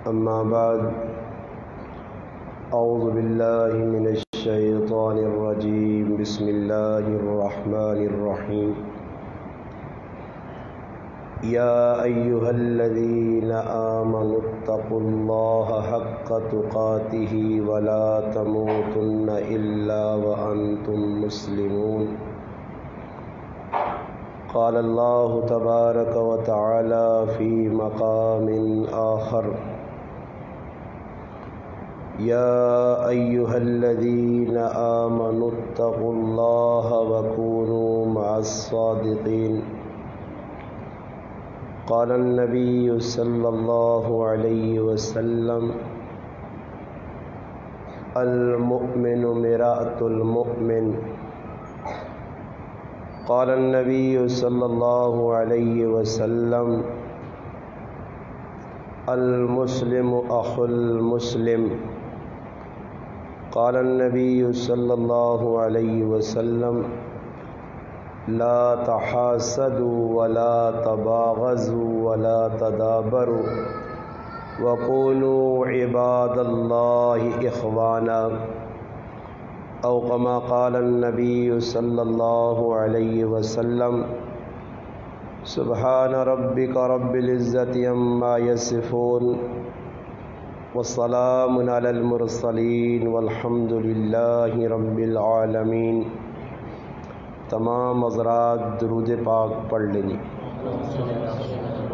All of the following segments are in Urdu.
أما بعد أعوذ بالله من الشيطان الرجيم بسم الله الرحمن الرحيم يا أيها الذين آمنوا اتقوا الله حق تقاته ولا تموتن إلا وأنتم مسلمون قال الله تبارك وتعالى في مقام آخر يا أيها الذين آمنوا اتقوا الله وكونوا مع الصادقين قال النبي صلى الله عليه وسلم المؤمن مرآة المؤمن قال النبي صلى الله عليه وسلم المسلم أخو المسلم قال النبي صلى الله عليه وسلم لا تحاسدوا ولا تباغضوا ولا تدابروا وكونوا عباد الله إخوانا أو كما قال النبي صلى الله عليه وسلم سبحان ربك رب العزة عما يصفون والسلام على المرسلين والحمد لله رب العالمين۔ تمام حضرات درود پاک پڑھ لیں۔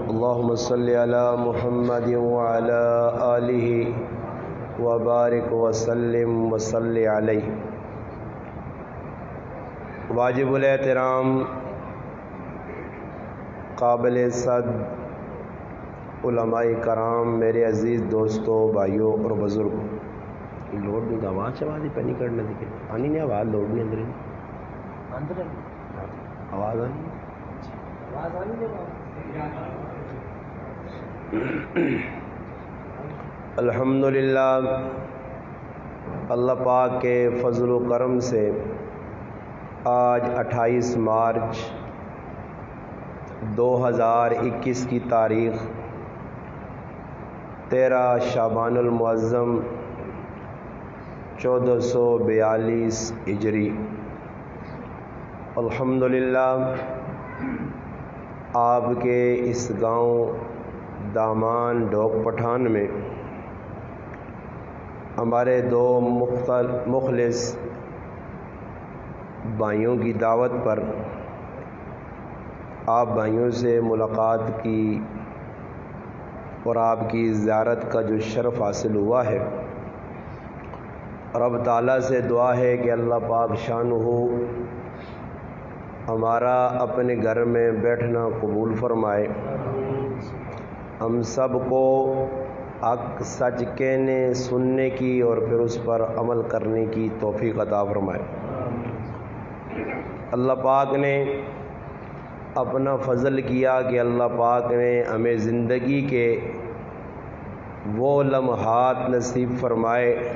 اللهم صل على محمد وعلى آلہ وبارک وسلم وصل علیہ۔ واجب الاحترام قابل صد علماء کرام، میرے عزیز دوستوں، بھائیوں اور بزرگوں، لوڈ نہیں آواز ہی پہ نہیں کرنا دیکھے پانی نہیں آواز لوڈ نہیں اندر آواز آنی الحمدللہ اللہ پاک کے فضل و کرم سے آج 28 مارچ 2021 کی تاریخ 13 شعبان المعظم 1442 ہجری۔ الحمدللہ آپ کے اس گاؤں دامان ڈوک پٹھان میں ہمارے دو مخلص بھائیوں کی دعوت پر آپ بھائیوں سے ملاقات کی اور آپ کی زیارت کا جو شرف حاصل ہوا ہے، رب تعالیٰ سے دعا ہے کہ اللہ پاک شانہ ہمارا اپنے گھر میں بیٹھنا قبول فرمائے، ہم سب کو حق سچ کہنے سننے کی اور پھر اس پر عمل کرنے کی توفیق عطا فرمائے۔ اللہ پاک نے اپنا فضل کیا کہ اللہ پاک نے ہمیں زندگی کے وہ لمحات نصیب فرمائے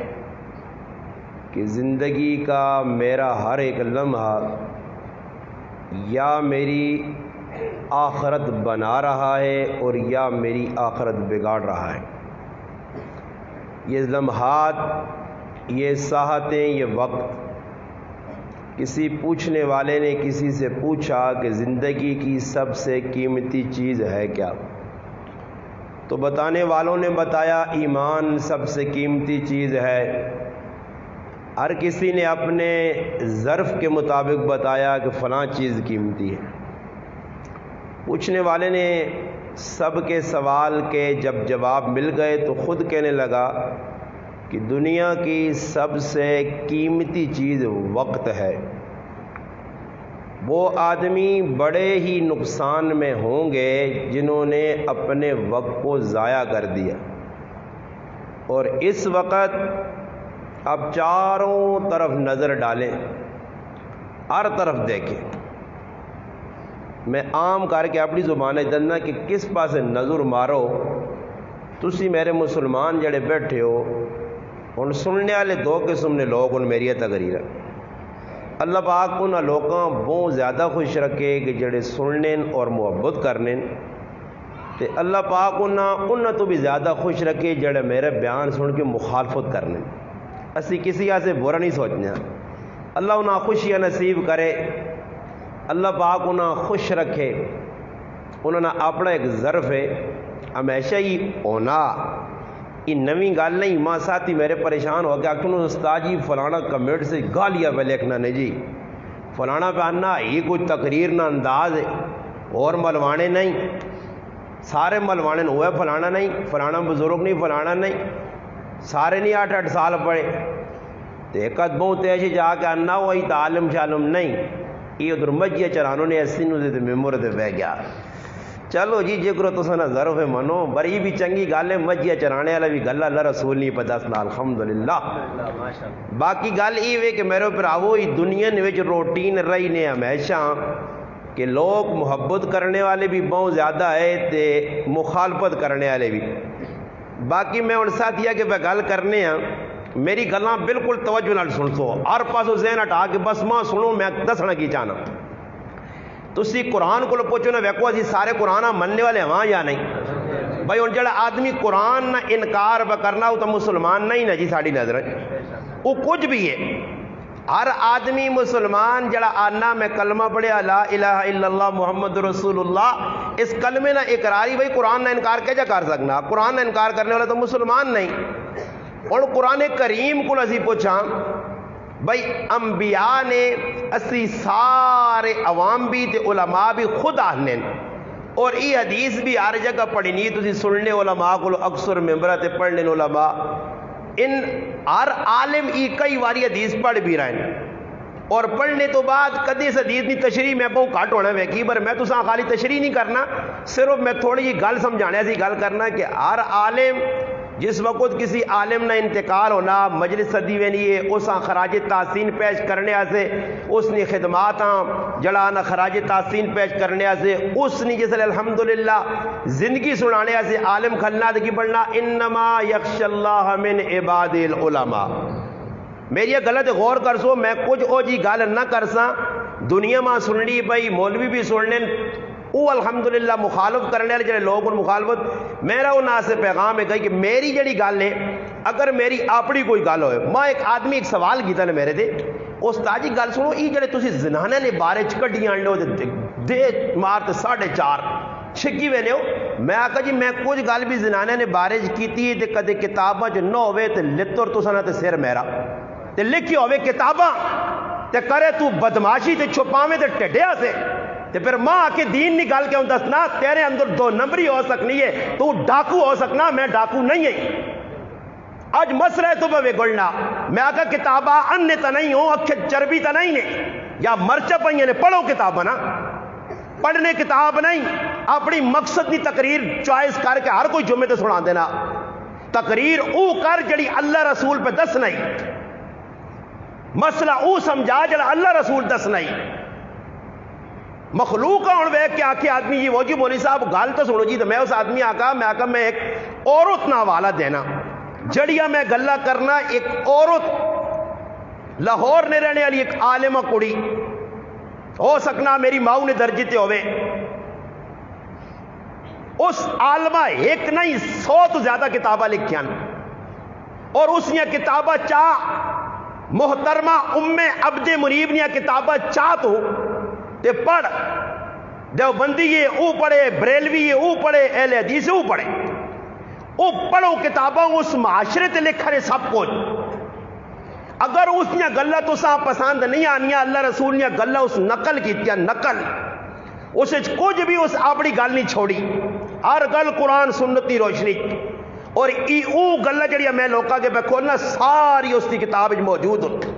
کہ زندگی کا میرا ہر ایک لمحہ یا میری آخرت بنا رہا ہے اور یا میری آخرت بگاڑ رہا ہے۔ یہ لمحات، یہ ساعتیں، یہ وقت، کسی پوچھنے والے نے کسی سے پوچھا کہ زندگی کی سب سے قیمتی چیز ہے کیا؟ تو بتانے والوں نے بتایا ایمان سب سے قیمتی چیز ہے۔ ہر کسی نے اپنے ظرف کے مطابق بتایا کہ فلاں چیز قیمتی ہے۔ پوچھنے والے نے سب کے سوال کے جب جواب مل گئے تو خود کہنے لگا کہ دنیا کی سب سے قیمتی چیز وقت ہے۔ وہ آدمی بڑے ہی نقصان میں ہوں گے جنہوں نے اپنے وقت کو ضائع کر دیا۔ اور اس وقت اب چاروں طرف نظر ڈالیں، ہر طرف دیکھیں۔ میں عام کر کے اپنی زبان جاننا کہ کس پاس نظر مارو تسی میرے مسلمان جڑے بیٹھے ہو ہن سننے والے دو قسم نے لوگ ہن میری تقریر اللہ پاک انہاں لوگاں بہت زیادہ خوش رکھے کہ جڑے سننے اور محبت کرنے تے اللہ پاک انہاں تو بھی زیادہ خوش رکھے جڑے میرے بیان سن کے مخالفت کرنے. اسی کسی سے برا نہیں سوچنے. اللہ انہاں خوشیاں نصیب کرے, اللہ پاک انہاں خوش رکھے. انہوں نے اپنا ایک ظرف ہے ہمیشہ ہی ہونا. یہ نویں گل نہیں. ماں ساتھی میرے پریشان ہو گیا کہ استاد جی فلانا کمیٹ سے گالیاں پہ لکھنا نہیں جی, فلانا پہ آنا یہ کوئی تقریر نہ انداز ہے, اور ملوانے نہیں, سارے ملوانے ہوئے, فلانا نہیں, فلانا بزرگ نہیں, فلانا نہیں, سارے نہیں 8-8 سال پڑھے. تو ایک بہت ایسی جا کے آنا وہی تعلم شالم نہیں. یہ ادھر مجھے چرانوں نے ایسی نو دے ممبر دے بہ گیا. چلو جی جے کرو تو سنا ضرور ہے منو, پر یہ بھی چنگی گل ہے. مجھے چرانے والا بھی گل اللہ رسول نہیں پتہ سنا الحمدللہ. باقی گل یہ ہے کہ میرے پراوو دنیا وچ روٹین رہی نے ہمیشہ کہ لوگ محبت کرنے والے بھی بہت زیادہ ہے تے مخالفت کرنے والے بھی. باقی میں ان ساتھیا کہ میں گل کرنے ہاں, میری گلاں بالکل توجہ نال سن سو, ہر پاسوں ذہن ہٹا کے بس ماں سنو میں دسنا کی چاہنا. تسی قرآن کو پوچھو نا ویکو اسی سارے قرآن مننے والے ہاں یا نہیں بھائی. ہوں جڑا آدمی قرآن نہ انکار پہ کرنا وہ تو مسلمان نہیں نا جی ساری نظر, وہ کچھ بھی ہے. ہر آدمی مسلمان جڑا آنا میں کلمہ پڑھیا لا الہ الا اللہ محمد رسول اللہ, اس کلمے نہ اقراری بھائی قرآن نہ انکار کیسا کر سکنا؟ قرآن نہ انکار کرنے والا تو مسلمان نہیں. اور قرآن کریم کو اسی پوچھا بھائی انبیاء نے اسی سارے عوام بھی تے علماء بھی خود آہنے, اور یہ حدیث بھی ہر جگہ پڑھی نہیں. تسی سننے علماء کو اکثر ممبرہ تے پڑھنے علماء ان ہر عالم ای کئی واری حدیث پڑھ بھی رہے ہیں, اور پڑھنے تو بعد کدی اس حدیث کی تشریح میں بہت گھٹ ہونا ویکھی, پر میں تو خالی تشریح نہیں کرنا, صرف میں تھوڑی جی گل سمجھانے سی گل کرنا کہ ہر عالم جس وقت کسی عالم نہ انتقال ہونا مجلس صدی وینی ہے اس خراج تحسین پیش کرنے سے, اس نے خدمات جڑا خراج تحسین پیش کرنے سے, اس نے جس الحمدللہ زندگی سنانے سے عالم کھلنا کی پڑھنا انما یخش اللہ من عباد العلماء. میری یہ غلط غور کر سو, میں کچھ او جی گل نہ کر سا دنیا میں سننی بھائی مولوی بھی سننے وہ الحمدللہ مخالف کرنے والے جڑے لوگ ان مخالفت. میرا انہاں سے پیغام ہے کہ میری جڑی گل ہے اگر میری اپنی کوئی گل ہوئے, میں ایک آدمی ایک سوال کیتا نے میرے دے, استاد جی گل سنو یہ جڑے تسی زنانے نے بارے چکٹیاں آنڈے دے مار تے 4.5 چھکی وینے ہو. میں آکھا جی میں کچھ گل بھی زنانے نے بارے کیتی ہے تے کدے کتاباں چ نہ ہوئے تے لتر تو سنا تے سر میرا تے لکھی ہوئے کتاباں تے کرے تو بدماشی تے چھپاویں تے ٹڈیا سے تے پھر ماں آ کے دین نہیں گل کیوں دسنا, تیرے اندر 2 نمبری ہو سکنی ہے, تو ڈاکو ہو سکنا, میں ڈاکو نہیں ہے. آج مسئلہ ہے تو بے گلنا میں آکا کتاباں ان تا نہیں ہوں, اکھے چربی تا نہیں نے یا مرچہ پہیے نے, پڑھو کتاباں نا, پڑھنے کتاب نہیں, اپنی مقصد کی تقریر چوائس کر کے ہر کوئی جمعے تے سنا دینا. تقریر او کر جڑی اللہ رسول پہ دس نہیں, مسئلہ او سمجھا جڑا اللہ رسول دس نہیں. مخلوق ہوں ویک کے آکے آدمی جی وہ جی مولوی صاحب گل تو سنو جی, تو میں اس آدمی آکا میں ایک عورت نہ حوالہ دینا جڑیا میں گلا کرنا. ایک عورت لاہور نے رہنے والی ایک عالمہ کڑی ہو سکنا میری ماؤں نے درجے تے ہوئے, اس عالمہ ایک نہیں 100 تو زیادہ کتابہ لکھیاں, اور اس نے کتابہ چاہ محترمہ ام عبد منیب نے کتابہ چاہ تو تے پڑھ, دیوبندی یہ او پڑھے, بریلوی یہ او پڑھے, اہل حدیث او پڑھے, او پڑھو کتاباں اس معاشرے تے لکھا رہے سب کچھ. اگر اس نے گلہ تو سا پسند نہیں آنیا, اللہ رسول نے گلہ اس نقل کیتیا, نقل اسے کچھ بھی اس اپنی گل نہیں چھوڑی, ہر گل قرآن سنت کی روشنی. اور ای او گلہ جڑی میں لوکاں کے پہ کھولنا ساری اس کی کتاب موجود ہوتی.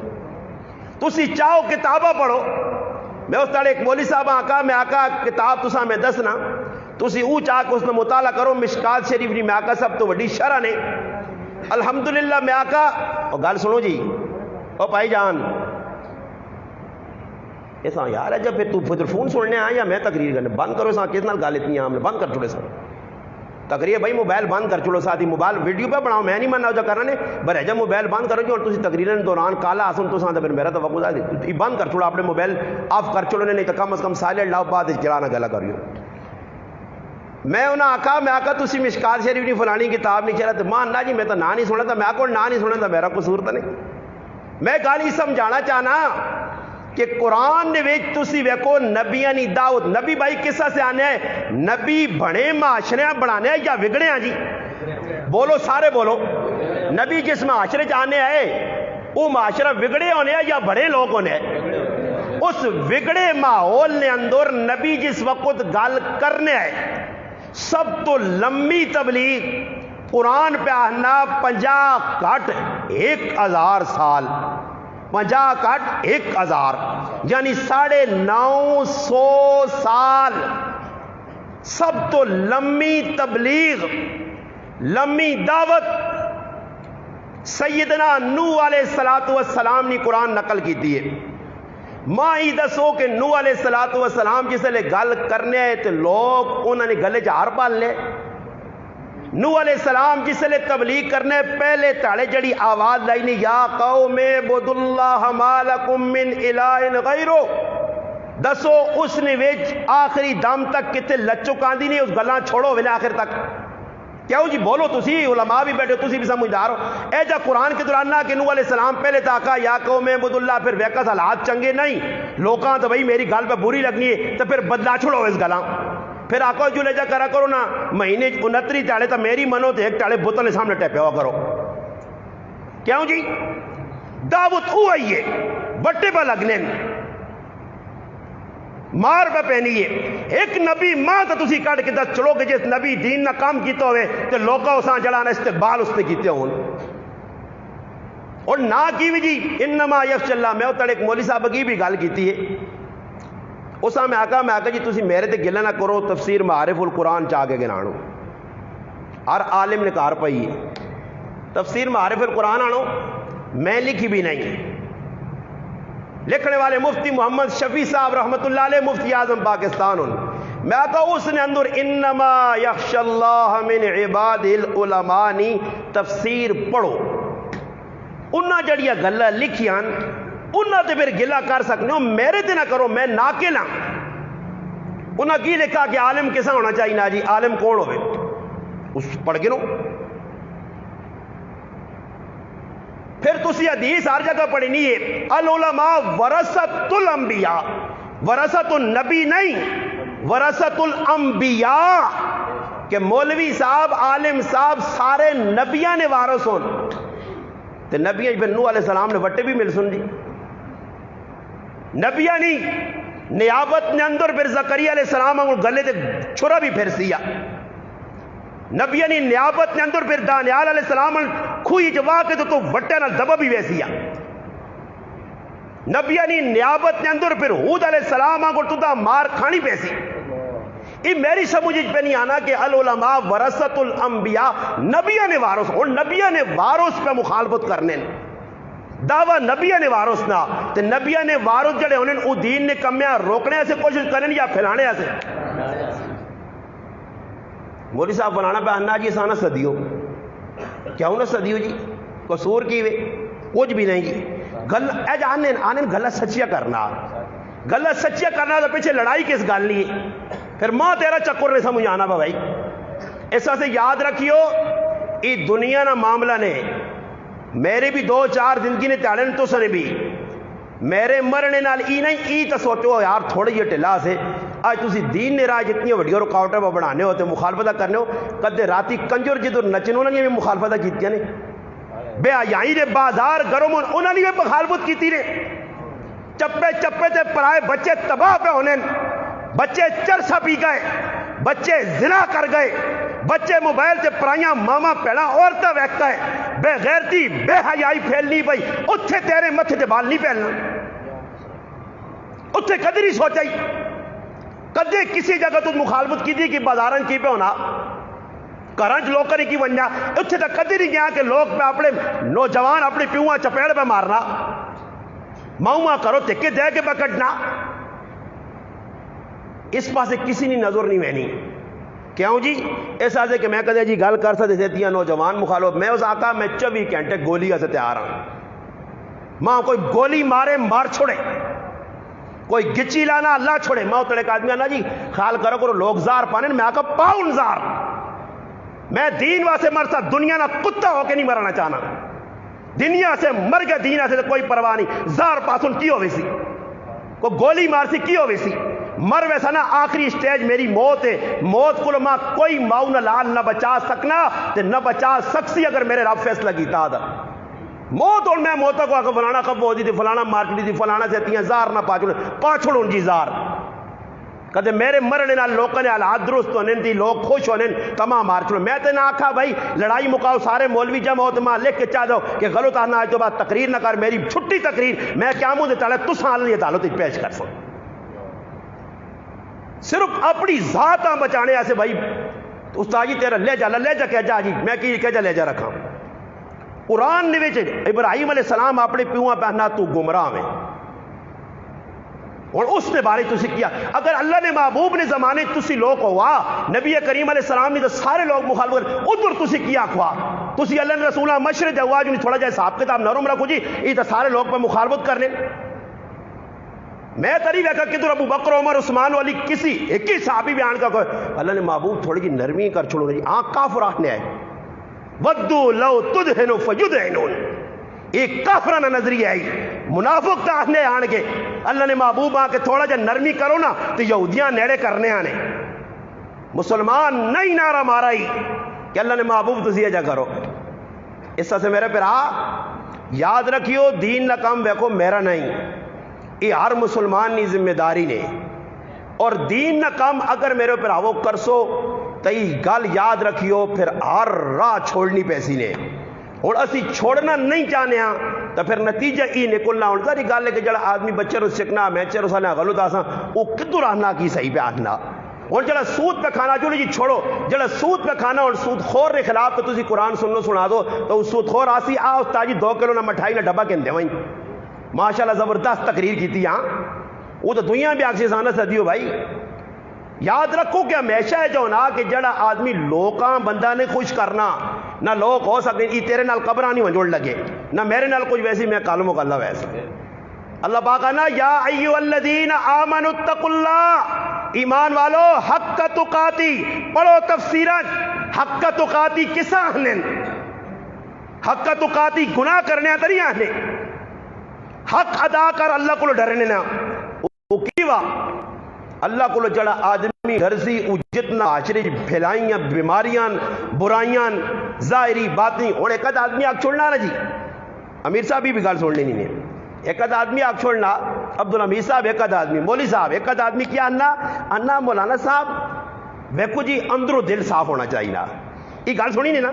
تسی چاہو کتابہ پڑھو. میں اس طرح ایک مولوی صاحب میں آکا کتاب تسا میں دسنا, تسی او چاہ کے اس میں مطالعہ کرو. مشکات شریف نہیں میں آکا سب تو وڈی شرح نے الحمدللہ. میں آکا اور گل سنو جی, او بھائی جان ایسا یار ہے جب پھر تو فون سننے آیا یا میں تقریر کرنے بند کرو سا, کس نال گل اتنی عام نے بند کر چھوڑے سن تقریر. بھائی موبائل بند کر چھوڑو, ساتھی موبائل ویڈیو پہ بناؤ, میں نہیں مننا جا کرنے برے جب موبائل بند کرو جی, اور تسی تقریرن دوران کالا آسن تو ساتھ میرا تو وقت آئے بند کر چھوڑو, اپنے موبائل آف کر چھوڑو, نہیں تو کم از کم سائلنٹ لاؤ, بعد چلانا گلا کریو. میں انہیں آکھا میں آکھا تسی مشکات شریف نہیں فلانی کتاب نہیں چلا تو ماں نا جی میں تو نہ نہیں سنا تھا، میں آکھا نہ نہیں سنا تھا میرا قصور تو نہیں. میں گل ہی سمجھانا چاہنا کہ قرآن نے ویچ تسی ویکو نبیاں نہیں دعوت. نبی بھائی کسا سے آنے ہیں؟ نبی بڑے معاشرے بنانے ہیں یا وگڑے ہیں جی؟ بولو سارے بولو. نبی جس معاشرے چاہنے آئے وہ معاشرہ وگڑے ہونے ہیں یا بڑے لوگ ہونے ہیں؟ اس وگڑے ماحول نے اندر نبی جس وقت گل کرنے آئے سب تو لمبی تبلیغ قرآن پہ آنا 50 کٹ 1000 سال، 50 کٹ 1000 یعنی 950 سال. سب تو لمبی تبلیغ لمبی دعوت سیدنا نوح علیہ السلام نے قرآن نقل کی تھی ہے. ماں ہی دسو کہ نوح علیہ السلام جس لئے گل کرنے آئے تو لوگ انہوں نے گلے جہار پال لے. نوح علیہ السلام جس لئے تبلیغ کرنے پہلے تاڑے جڑی آواز لائی نہیں یا قوم اعبدوا اللہ ما لکم من الہ غیرہ. دسو اس نے ویچ آخری دم تک کتے لچو کاندی نہیں، اس گلاں چھوڑو ویلے آخر تک. کیوں جی بولو تسی علماء بھی بیٹھے تسی بھی سمجھدار ہو. اے جا قرآن کے دوران نہ کہ نوح علیہ السلام پہلے تاکا یا قوم اعبدوا اللہ، پھر ویکس حالات چنگے نہیں لوکاں تو بھئی میری گل پہ بری لگنی ہے تو پھر بدلا چھوڑو اس گلاں. پھر آقا جو لے جا کرا کرو نا مہینے 29 تاڑے تو میری منو تو ایک تاڑے بوتل سامنے ٹیپے ہوا کرو. کیوں جی دعوت او آئی ہے بٹے پہ لگنے مار پہ پہنی ہے. ایک نبی ماں تو تسی کٹ کے دس چلو کہ جس نبی دین نہ کام کیتا ہوئے تو لوگا اساں جڑانا استقبال اس نے کیتے ہون اور نہ کی بھی جی انما یخشى اللہ. میں اتڑے ایک مولی صاحب کی بھی گل کیتی ہے اساں میں آقا جی تسی میرے تے گلہ نہ کرو تفسیر معارف القرآن چاہ کے گنانو. ہر عالم نے کار پئی ہے تفسیر معارف القرآن آنو میں لکھی بھی نہیں. لکھنے والے مفتی محمد شفیع صاحب رحمت اللہ علیہ مفتی اعظم پاکستان ان میں آتا اس نے اندر انما یخشى اللہ من عباد العلماء نی تفسیر پڑھو. انہاں جڑیاں گلہ لکھیاں انہاں تے پھر گلہ کر سکنے ہو میرے تے نہ کرو میں ناکل ہاں. انہاں کی لکھا کہ عالم کیسا ہونا چاہیے نا جی عالم کون ہوئے اس پڑھ گنو. پھر تسی حدیث ہر جگہ پڑھی نہیں ہے العلماء ورثۃ الانبیاء. ورثۃ النبی نہیں ورثۃ الانبیاء کہ مولوی صاحب عالم صاحب سارے نبیاں نے وارث ہون. تو نبیاں پھر نوح علیہ السلام نے وٹے بھی مل سن جی نبیاں نہیں نیابت نے اندر پھر زکریا علیہ السلام گلے تے چھرا بھی پھر سیا. نبیاں نے نیابت نے اندر پھر دانیال علیہ السلام کھوئی جوا کے تو وٹے نہ دبا بھی ویسیا. نبیاں نے نیابت نے اندر پھر ہود علیہ السلام کو تو مار کھانی پیسی. یہ میری سمجھ پہ نہیں آنا کہ العلماء ورثۃ الانبیاء نبیاں نے وارث اور نبیاں نے وارث پہ مخالفت کرنے دعویٰ نبیاں نے وارث نہ تے نبیاں نے وارث جڑے ہونے او دین نے کمیاں روکنے سے کوشش کریں یا پھیلانے سے. مولوی صاحب بنانا پہ آنا جی سانا صدیو کیا ہونا صدیو جی قصور کی وے کچھ بھی نہیں جی. گل اے جانے آنے گلہ سچیا کرنا گلہ سچیا کرنا تو پیچھے لڑائی کس گل نہیں پھر ماں تیرا چکر نہیں سمجھ آنا پا بھائی. ایسا سے یاد رکھیو یہ دنیا نہ معاملہ نے میرے بھی 2-4 زندگی نے تیارن تو سنے بھی میرے مرنے نال ای نہیں ای تو سوچو یار تھوڑے یہ ٹلا سے آج تسی دین نے راہ جتنی وڈیو رکاوٹیں پہ بڑھانے ہوتے مخالفتہ کرنے ہو کدے راتی کنجر جدو نچنوں نے بھی مخالفتہ کیتیا نے بے آیائی نے بازار گرم انہوں نے بھی مخالفت کیتی نے. چپے چپے تے پرائے بچے تباہ پہ ہونے بچے چرسا پی گئے بچے زنا کر گئے بچے موبائل سے پرائیاں ماما پیڑا عورتیں ویک گئے بے غیرتی بے حیائی پھیلنی پئی اتھے تیرے متھے تے بال نہیں پھیلنا اتھے کدی نہیں سوچائی کدے کسی جگہ تو مخالفت کی تھی کہ بازارن کی پہ ہونا کرنچ لوگ کریں کی ونجا اتھے تک کدی نہیں گیا کہ لوگ پہ اپنے نوجوان اپنی پیوہاں چپیڑ پہ مارنا ماؤں کرو تکے دے کے پکڑنا اس پاسے کسی نے نظر نہیں مینی. کیوں جی ایسا ہے کہ میں کہتے جی گل کر سکتے دیتی ہیں نوجوان مخالف میں اس آقا میں 24 گھنٹے گولی سے تیار ہوں ماں کوئی گولی مارے مار چھوڑے کوئی گچی لانا اللہ چھوڑے موت ایک آدمی آنا جی خیال کرو لوگ زار پانے میں آکا پاؤن زار میں دین واسے مرسا دنیا نہ کتا ہو کے نہیں مرنا چاہنا دنیا سے مر گیا دین سے کوئی پرواہ نہیں زار پاسن کی ہوئی سی کو گولی مار سی کی ہوئی سی مر ویسا نا آخری سٹیج میری موت ہے موت کو ماں کوئی ماؤ نہ لال نہ بچا سکنا تے نہ بچا سکسی اگر میرے رب فیصلہ کیتا تھا موت اور میں موتا کو آکا فلانا کب ہو دی تھی فلانا مارکڑی تھی فلانا سے تیاں زار نہ پاچھڑ ان جی زار کہتے میرے مرنے نہ لوگوں نے حالات درست ہونے تھی لوگ خوش ہونے تمام مار چھوڑو میں تے نہ آکھا بھائی لڑائی مکاؤ سارے مولوی جمع ہوتے ماں لکھ کے چاہ دو کہ غلط آنا آئے تو بعد تقریر نہ کر میری چھٹی تقریر میں کیا مجھے تعالیٰ تو سال یہ تعالیٰ تجھ پیش کر سو صرف اپنی ذاتاں بچانے ایسے بھائی استاد جی تیرا لے جا کہہ جا جی میں کی کہہ جا لے جا رکھا قرآن نے وچ ابراہیم علیہ السلام اپنے پیواں پہنا تو گمراہ میں اور اس نے بارے تسی کیا اگر اللہ نے محبوب نے زمانے تسی لوگ ہوا نبی کریم علیہ السلام نے تو سارے لوگ مخالف ادھر تسی کیا کھوا تسی اللہ نے رسولہ مشرق ہوا جو تھوڑا جائے صاحب کتاب نرم رکھو جی یہ تو سارے لوگ پہ مخالفت کر لیں میں تری ویکا کہ تو ابو بکر عمر عثمان والی کسی ایک ہی صحابی بیان کا کوئی اللہ نے محبوب تھوڑی جی نرمی کر چھوڑو جی آنکھ کافر آنے آئے ودو لو تدہنو فیدہنون ایک کافرانہ نظریہ ہے منافق تاہنے آنے کے اللہ نے محبوب آن کے تھوڑا جا نرمی کرو نا تو یہودیاں نیڑے کرنے آنے مسلمان نہیں نعرہ مارا ہی کہ اللہ نے محبوب تو زیادہ کرو اس سے میرے پر یاد رکھیو دین نہ کام ویکو میرا نہیں یہ ہر مسلمان نی ذمہ داری نے اور دین نہ کام اگر میرے پر آوو کرسو تو یہ گل یاد رکھیو پھر ہر راہ چھوڑنی پیسی نے اور اسی چھوڑنا نہیں چاہنے ہاں تو پھر نتیجہ ای نکلنا ہوتا ہے گل ہے کہ جڑا آدمی بچے رو سکنا میچے رو سالنا غلط آساں وہ کدھر آنا کی صحیح پہ آنا اور جڑا سود پہ کھانا چلو جی چھوڑو جڑا سود پہ کھانا اور سود خور کے خلاف تو تسی قرآن سنو سنا دو تو اس سود خور آسی آ استاد جی 2 کلو نہ مٹھائی نہ ڈبا کہندے وہیں ماشاءاللہ زبردست تقریر کی تھی ہاں وہ تو دنیا بھی آگ سے سانا سدیو بھائی یاد رکھو کہ ہمیشہ ہے جو نا کہ جڑا آدمی لوکاں بندہ نے خوش کرنا نہ لوگ ہو سکتے یہ تیرے نال قبرہ نہیں ونجوڑ لگے نہ میرے نال کچھ ویسی میں کالموں کا اللہ ویسے اللہ پاک نا یا ایو الذین آمنوا اتقوا اللہ ایمان والو حق تقاتی پڑھو تفسیرات حق تقاتی کس آہنن حق تقاتی گناہ کرنے آتری آہنے حق ادا کر اللہ کو ڈرنے نا وہ کیوا اللہ کو جڑا آدمی گھرسی جتنا آشری پھیلائیاں بیماریاں برائیاں ظاہری باطنی اور ایک آدمی آگ چھوڑنا نا جی امیر صاحب بھی گال چھوڑنے نہیں ہے ایک آدمی آگ چھوڑنا عبدالحمید صاحب ایک آدمی مولی صاحب ایک آدمی کیا انا مولانا صاحب ویکو جی اندروں دل صاف ہونا چاہیے نا یہ گال سنی نہیں نا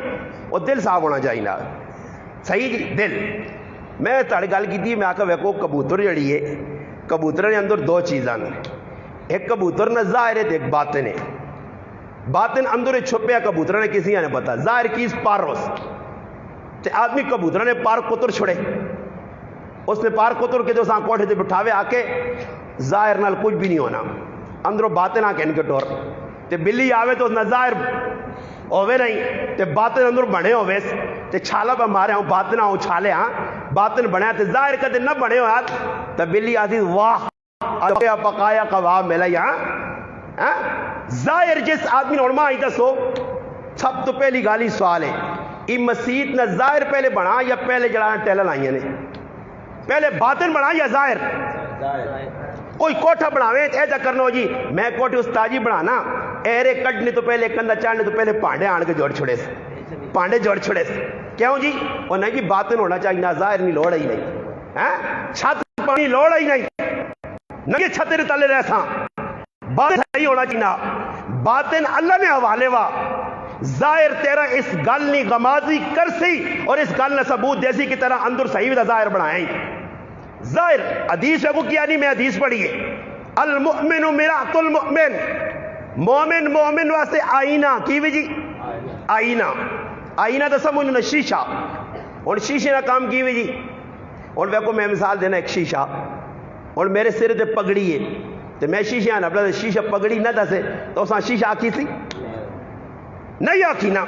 وہ دل صاف ہونا چاہیے نا صحیح جی دل میں تڑ گل کی تھی میں آکا ویکو کبوتر جڑی ہے کبوتر نے اندر 2 چیزاں ایک کبوتر نہ ظاہر ہے ایک باطن ہے باطن اندر چھپے کبوتر نے کسی نے پتا ظاہر کیس پاروس تے آدمی کبوتر نے پار کتر چھڑے اس نے پار کتر کے جو ساں کوٹھے تے بٹھاوے آکے ظاہر نال کچھ بھی نہیں ہونا اندروں باطن آکے ان کے ٹور تے بلی آوے تو اس نہ ظاہر ہوئے نہیں تے باطن اندر بڑھے ہوئے تے چھالا پہ مارے ہوں باطن آؤں چھالے ہاں باطن بڑھے تے ظاہر کہتے نہ بڑھے ہو آج تے بلی آتی واہ پکایا کباب ملا یہاں ظاہر جس آدمی نے علماء ہی دسو سب تو پہلی گالی سوال ہے یہ مسیح نہ ظاہر پہلے بنا یا پہلے جڑانا ٹیلن آئیے نے پہلے باطن بنا یا ظاہر کوئی کوٹھا بناوے ایسا کرنا ہو جی میں کوٹھی استاجی بنانا ایرے کٹنے تو پہلے کندہ چاڑنے تو پہلے پانڈے آن کے جوڑ چھڑے سے پانڈے جوڑ چھڑے سے کیوں جی اور نہیں جی باطن ہونا چاہیے نہ ظاہر نہیں لوڑا ہی نہیں چھت پانی لوڑا ہی نہیں نہ یہ چھتر تلے رہتا باطن صحیح ہونا چاہیے باطن اللہ نے حوالے وا ظاہر تیرا اس گل نہیں غمازی کر سی اور اس گل نے ثبوت دیسی کی طرح اندر صحیح دا ظاہر بنائیں ظاہر حدیث کو کیا نہیں میں حدیث پڑھیے المؤمن مرآۃ المؤمن مومن مومن واسطے آئینہ کی بھی جی آئینہ آئینہ تو سمجھنا شیشہ اور شیشے نہ کام کی بھی جی اور ویکو میں مثال دینا ایک شیشہ اور میرے سر تے پگڑی ہے تو میں شیشے آنا اپنا شیشہ پگڑی نہ دسے تو اس شیشہ آکی سی نہیں آکی نا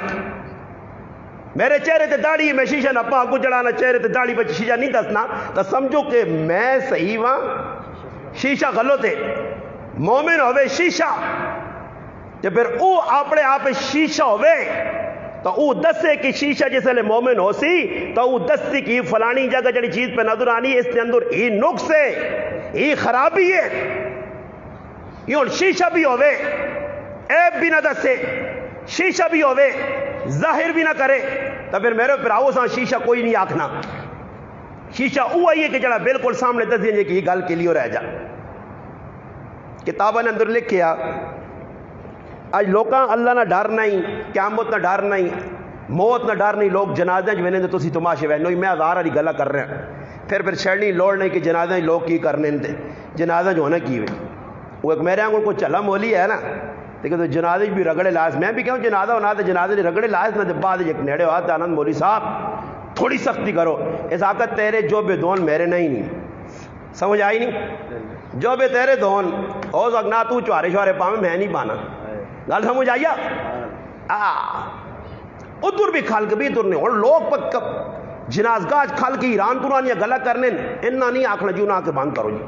میرے چہرے تے داڑھی ہے میں شیشہ نہ پا کو جڑانا چہرے تے داڑھی پہ شیشہ نہیں دسنا تو سمجھو کہ میں صحیح ہاں شیشہ غلط ہے، مومن ہوئے شیشہ تے پھر او اپنے آپ شیشہ ہوئے تو او دسے کہ شیشہ جس لئے مومن ہو سی تو او دستی کی فلانی جگہ جڑی چیز پہ نظر آنی ہے اس کے اندر ہی نقص ہے، ہی خرابی ہے، یوں شیشہ بھی ہوئے عیب بھی نہ دسے، شیشہ بھی ہوئے ظاہر بھی نہ کرے تو پھر میرے پراؤ سا شیشہ کوئی نہیں آکھنا، شیشہ او آئیے کہ جڑا بالکل سامنے دس دیجئے کہ یہ گل کے لیے رہ جا۔ کتابہ نے اندر لکھیا آج لوکاں اللہ نہ ڈر نہیں، قیامت نہ ڈر نہیں، موت نہ ڈر نہیں، لوگ جنازے جوینے دے تسی تماشے وے نوئی میں ہزار والی گلا کر رہے ہیں، پھر چھڑنی لوڑ نہیں کہ جنازے لوگ کی کرنے دے، جنازہ جو ہونا کی ہوئے وہ ایک میرے آنگل کو چلا مولی ہے نا، لیکن تو جنازے بھی رگڑے لاس، میں بھی کہوں جنازہ ہونا تھا جنازے رگڑے لاس نہ بعد ایک نیڑے ہوا تھا آنند مولی صاحب تھوڑی سختی کرو، اس آقا تیرے جو بے دون میرے نہیں، سمجھ آئی نہیں، جو بے تیرے دون ہو سکنا تو چوارے شوارے پاؤں میں نہیں پانا، گل سمجھ آئیا؟ ادھر بھی خلق بھی ادھر نہیں، اور لوگ پک جنازگاہ خلق ایران ترانیاں گلا کرنے انہا نہیں آکھنا جو نہ آکے بند کرو جی،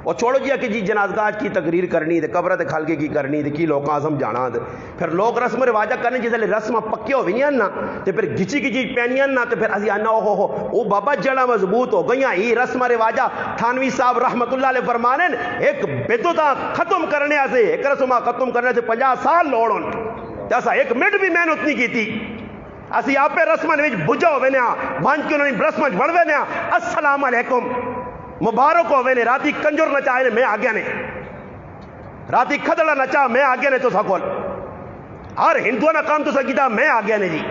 اور چھوڑو جی کہ جی جنازگاہ کی تقریر کرنی دے قبرت خلقے کی کرنی دے کی لوگاں سمجھانا دے، پھر لوگ رسم رواجہ کرنے جیسے رسمہ پکے ہو بھی نا تے پھر گچی گچی پینیاں نا تے پھر اسی آنا ہو او بابا جڑا مضبوط ہو گئیاں ہی رسم رواجہ تھانوی صاحب رحمت اللہ علیہ فرمانے ایک بدعت ختم کرنے سے ایک رسمہ ختم کرنے سے 50 سال لوڑن جیسا ایک منٹ بھی محنت نہیں کی تھی، اسی آپ پہ رسمہ وچ بجا ہوئے نیا وانچ کے انہوں نے رسمہ بڑھوے نیا السلام علیکم مبارک ہوئے نے، راتی کنجر نچائے نے میں آگیا نے، راتی کھدڑا نچا میں آگیا نے تو سکول، ہر ہندوانہ کام تو سکیتا میں آگیا نے جی،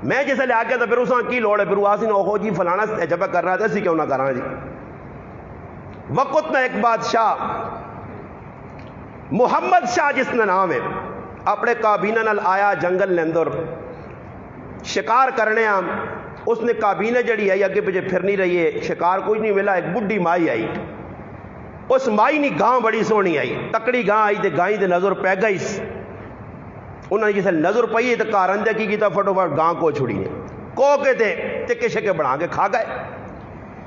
میں جیسے لے آگیا تھا پھر اساں کی لوڑ ہے، پھر وہ آسی نے اوہو جی فلانا جب کر رہا تھا اسی کیوں نہ کر رہا جی۔ وقت میں ایک بادشاہ محمد شاہ جس نے نام ہے اپنے کابینہ نال آیا جنگل نے اندر شکار کرنے ہم، اس نے کابینہ جڑی آئی اگے پیچھے پھر نہیں رہی ہے، شکار کوئی نہیں ملا، ایک بڈھی مائی آئی، اس مائی نہیں گاں بڑی سونی آئی، تکڑی گاں آئی تے گائیں تے نظر پہ گئی، انہوں نے جیسے نظر پئی تے کارندے کی کیتا فٹو فٹ گاں کو چھڑی ہے، کو کے تے ٹکے شکے بنا کے کھا گئے۔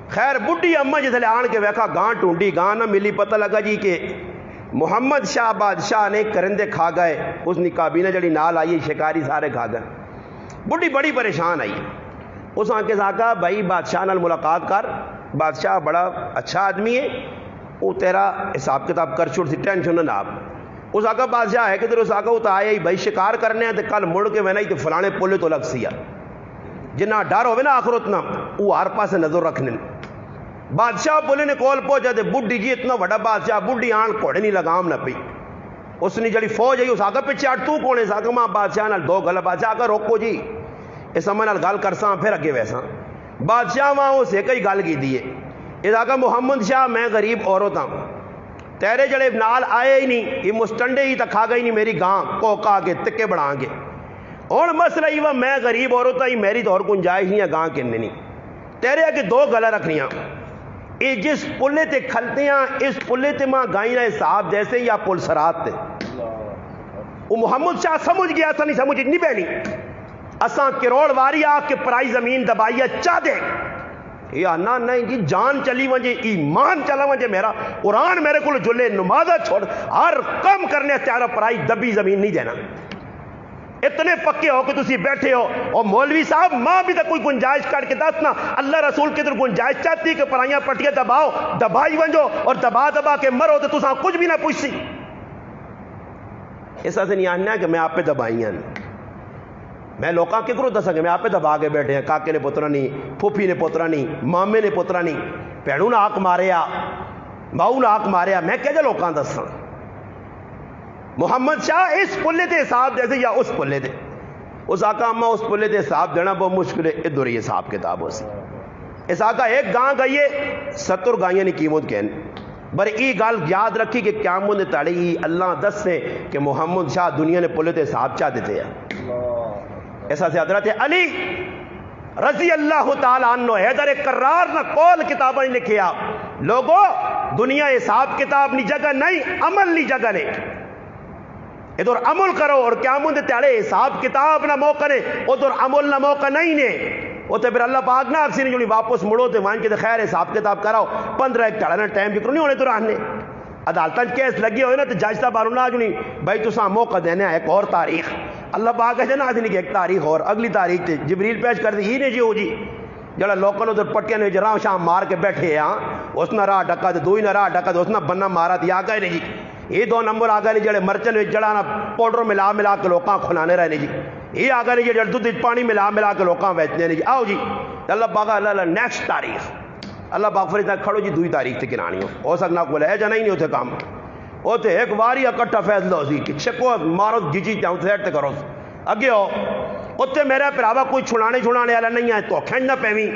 خیر بڈھی اماں جیسے آن کے ویکھا گاں ٹونڈی، گاں نہ ملی، پتہ لگا جی کہ محمد شاہ بادشاہ نے کرندے کھا گئے، اس نے کابینہ جڑی نال آئی شکاری سارے کھا گئے، بڈھی بڑی پریشان آئی، اس آن کے ساکھا بھائی بادشاہ نال ملاقات کر، بادشاہ بڑا اچھا آدمی ہے، وہ تیرا حساب کتاب کر چھوڑ سی ٹینشن نہ آپ، اس آقا بادشاہ ہے کہ اس آقا وہ تو آیا ہی بھائی شکار کرنے ہیں تو کل مڑ کے میں نہیں تو فلانے پولے تو لگ سیا، جنہ ڈر ہوئے نا آخرت نا وہ ہر پاس نظر رکھنے، بادشاہ بولے نے کول پہنچا دے بڈھی جی اتنا بڑا بادشاہ بڈھی آن کوڑے نہیں لگام نہ پی، اس نے جڑی فوج ہے اس آقا پیچھے آٹ تو کونے اس آقا ماں بادشاہ نال دو گل، بادشاہ آقا روکو جی اس امہ نال گل کرساں پھر اگے ویساں، بادشاہ ماں اس ایک ہی گل کی دیئے، اس آقا محمد شاہ میں غریب عورت ہوں، تیرے جڑے نال آئے ہی نہیں، یہ مستنڈے ہی تک کھا گئی نہیں میری گاں کو کھا کے تکے بڑھا گے، اور مسئلہ ہی وہ میں غریب عورت ہی میری تو اور گنجائش نہیں ہے گاں کے نہیں، تیرے اگے دو گلا رکھنیاں، یہ جس پلے تے کھلتے ہیں اس پلے تے ماں گائیں نہ حساب جیسے یا پل سرات تے، وہ محمد شاہ سمجھ گیا تھا نہیں سمجھ نہیں بہنی، اساں کروڑ واری آ کے پرائی زمین دبائیہ چاہ دے، یا نہ نہیں جی جان چلی ونجے ایمان چلا ونجے میرا قرآن میرے کو جلے نمازہ چھوڑ ہر کم کرنے تیارہ پرائی دبی زمین نہیں دینا، اتنے پکے ہو کہ تسی بیٹھے ہو، اور مولوی صاحب ماں بھی تو کوئی گنجائش کر کے دسنا اللہ رسول کے در گنجائش چاہتی کہ پرائیاں پٹیاں دباؤ دبائی ونجو اور دبا دبا کے مرو تو تساں کچھ بھی نہ پوچھسی، ایسا سے نہیں آنا کہ میں آپ پہ دبائی ہیں، میں لوکاں کے کرو دسا کہ میں آپ پہ دبا کے بیٹھے ہیں، کاکے نے پترہ نہیں، پھوپھی نے پترہ نہیں، مامے نے پترہ نہیں، پیڑوں نے آنکھ ماریا، ماؤں نے آنکھ ماریا، میں کہہ جا لوکاں دسا، محمد شاہ اس پلے تے حساب جیسے یا اس پلے تے، اس آقا اماں اس پلے تے حساب دینا بہت مشکل ہے، ادھر ہی حساب کتاب ہو سی، اس آقا ایک گاں گئیے 70 گائیاں نے قیمت کہنے، بر ای گال یاد رکھی کہ قیامت نے تڑی اللہ دس سے کہ محمد شاہ دنیا نے پلے تے حساب چاہ دیتے ہیں، ایسا سے حضرت علی رضی اللہ تعالیٰ عنہ حیدر کرار نہ کول کتابیں لکھیا، لوگو دنیا حساب کتاب نی جگہ نہیں عمل نی جگہ نے، ادھر عمل کرو اور قیامت تیارے حساب کتاب نہ موقع نے ادھر عمل نہ موقع نہیں نے، اتنے پھر اللہ پاک نہ آخسی نہیں جڑی واپس مڑو تو وہاں کے خیر حساب کتاب کراؤ 15 ایک چڑھنا ٹائم فکر نہیں ہونے تو رہنے عدالتیں کیس لگے ہوئے نا تو جج صاحب آنا جنی بھائی تو موقع دینا ایک اور تاریخ اللہ پاک کہتے نا آدمی کی ایک تاریخ اور اگلی تاریخ تے جبریل پیش کر دی ہی نہیں جی ہو جی جڑا لوگوں نے ادھر پٹیاں نے جراں شام مار کے بیٹھے ہاں اس نہ راہ ڈکا تو دوئی نہ راہ ڈکا تو اس نہ بننا مارا تو آ گئے نہیں جی یہ 2 نمبر آ گئے نہیں جڑے مرچن جڑا نا پاؤڈر ملا ملا کے لوکاں کھلانے رہے نہیں جی یہ آ گئے نہیں جی جڑے دودھ پانی ملا ملا کے لوکاں بیچنے نہیں جی آؤ جی اللہ پاک اللہ نیکسٹ تاریخ اللہ پاک فرشتہ کھڑو جی 2 تاریخ تے کنانی ہو سکنا کو لے جانا ہی نہیں اتنے کام اتنے ایک باری اکٹھا فیصلہ ہو سی کہ چھکو مارو جی چاہوں سیٹ تے کرو اگے ہو اتنے میرا پراوا کوئی چھڑانے والا نہیں ہے دھوکھے نہ پیویں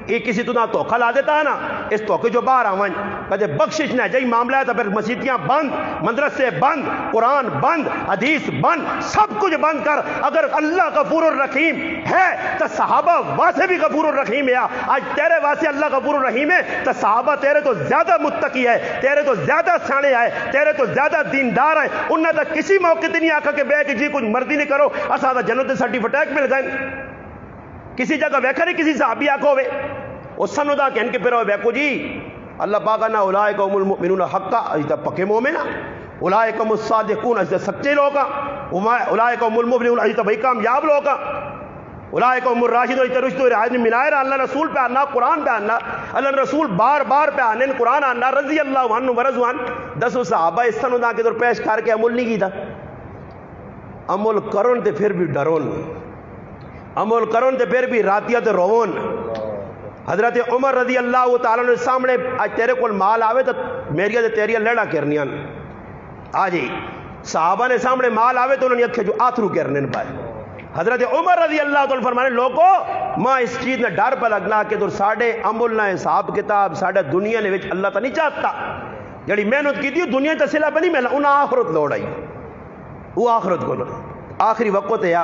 یہ کسی تو نہ دھوکھا لا دیتا ہے نا اس دھوکے جو باہر آویں کدے بخشش نہ جی معاملہ ہے تو پھر مسیتیاں بند مدرسے بند قرآن بند حدیث بند سب کچھ بند کر اگر اللہ غفور الرحیم ہے تو صحابہ واسے بھی غفور الرحیم ہے آج تیرے واسے اللہ غفور الرحیم ہے تو صحابہ تیرے تو زیادہ متقی ہے تیرے تو زیادہ سیانے آئے تیرے تو زیادہ دیندار ہے انہیں تو کسی موقع تے نہیں آکھا کہ بے کہ جی کچھ مرضی نہیں کرو اساں دا جنت سرٹیفکیٹ مل گئے کسی جگہ ویکھا نہیں کسی صحابی آکھو ہوئے اس سنو دا کہن کے پھر ہوئے بیکو جی اللہ پاک نا اولئک هم المؤمنون حقا اجتا پکے مومن اولئک هم الصادقون اجتا سچے لوگ اولئک هم المفلحون اجتا بھائی کامیاب لوگ اولئک هم الراشدون اجتا رشد و رعایت ملائر اللہ رسول پہ آنا قرآن پہ آنا اللہ رسول بار بار پہ آنے قرآن آنا رضی اللہ عنہ ورضوان 10 صحابہ اس سنو دا کے در پیش کر کے عمل نہیں کی تھا عمل کرن تے پھر بھی ڈرون عمل کرن تے پھر بھی راتیہ تے روون حضرت عمر رضی اللہ تعالیٰ نے سامنے آج تیرے کو مال آوے تو میری تے تیری لڑا کرنیاں آجی صحابہ نے سامنے مال آوے تو انہوں نے اکھے جو آتھرو کرنے پائے حضرت عمر رضی اللہ تعالیٰ فرمانے لوگوں ماں اس چیز نے ڈر پہ لگنا کہ تو ساڑھے عمل نہ حساب کتاب ساڑھے دنیا نے وچ اللہ تا نہیں چاہتا جڑی محنت کی دیو دنیا تا صلح پہ نہیں ملا انہاں آخرت لوڑ آئی وہ آخرت کو آخری وقت ہے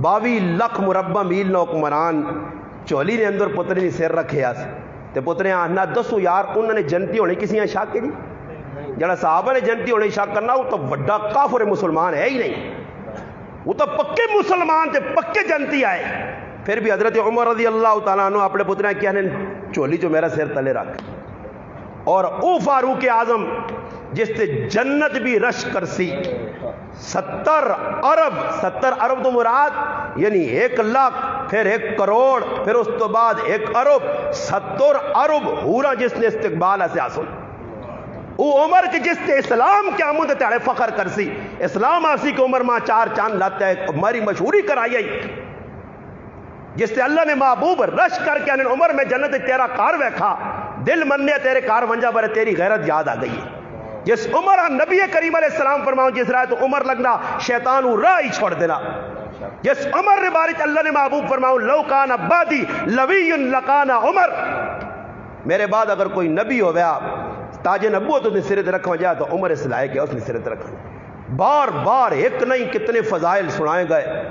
22 لاکھ مربع میل نو حکمران چولی نے اندر پتری نے سیر رکھے آس تے پترے آنا 10 یار انہوں نے جنتی ہونے کسی یہاں شاک کے جی جڑا صحابہ نے جنتی ہونے شاک کرنا وہ تو وڈا کافر مسلمان ہے ہی نہیں وہ تو پکے مسلمان تے پکے جنتی آئے پھر بھی حضرت عمر رضی اللہ تعالیٰ عنہ اپنے پترے کیا نے چولی جو میرا سیر تلے رکھ اور او فاروق اعظم جس تے جنت بھی رش کر سی 70 ارب تو مراد یعنی 1 لاکھ پھر 1 کروڑ پھر اس تو بعد 1 ارب 70 ارب ہورا جس نے استقبال سے حاصل او عمر کے جس تے اسلام کے آمد تیارے فخر کر سی اسلام آسی کہ عمر ماں 4 چاند لاتا ہے ہماری مشہوری کرائی ہے جس تے اللہ نے محبوب رش کر کے انہیں عمر میں جنت تیرا کار ویکھا دل مننے تیرے کار ونجا برے تیری غیرت یاد آ گئی ہے جس عمر نبی کریم علیہ السلام فرماؤ جس رائے تو عمر لگنا شیطان راہ ہی چھوڑ دینا جس عمر نے بارک اللہ نے محبوب فرماؤ لو کان عبادی لوی لکان عمر میرے بعد اگر کوئی نبی ہو گیا تاج نبوت اس نے سرے تے رکھا جائے تو عمر اس لائق ہے اس نے سرے تے رکھا بار بار ایک نہیں کتنے فضائل سنائے گئے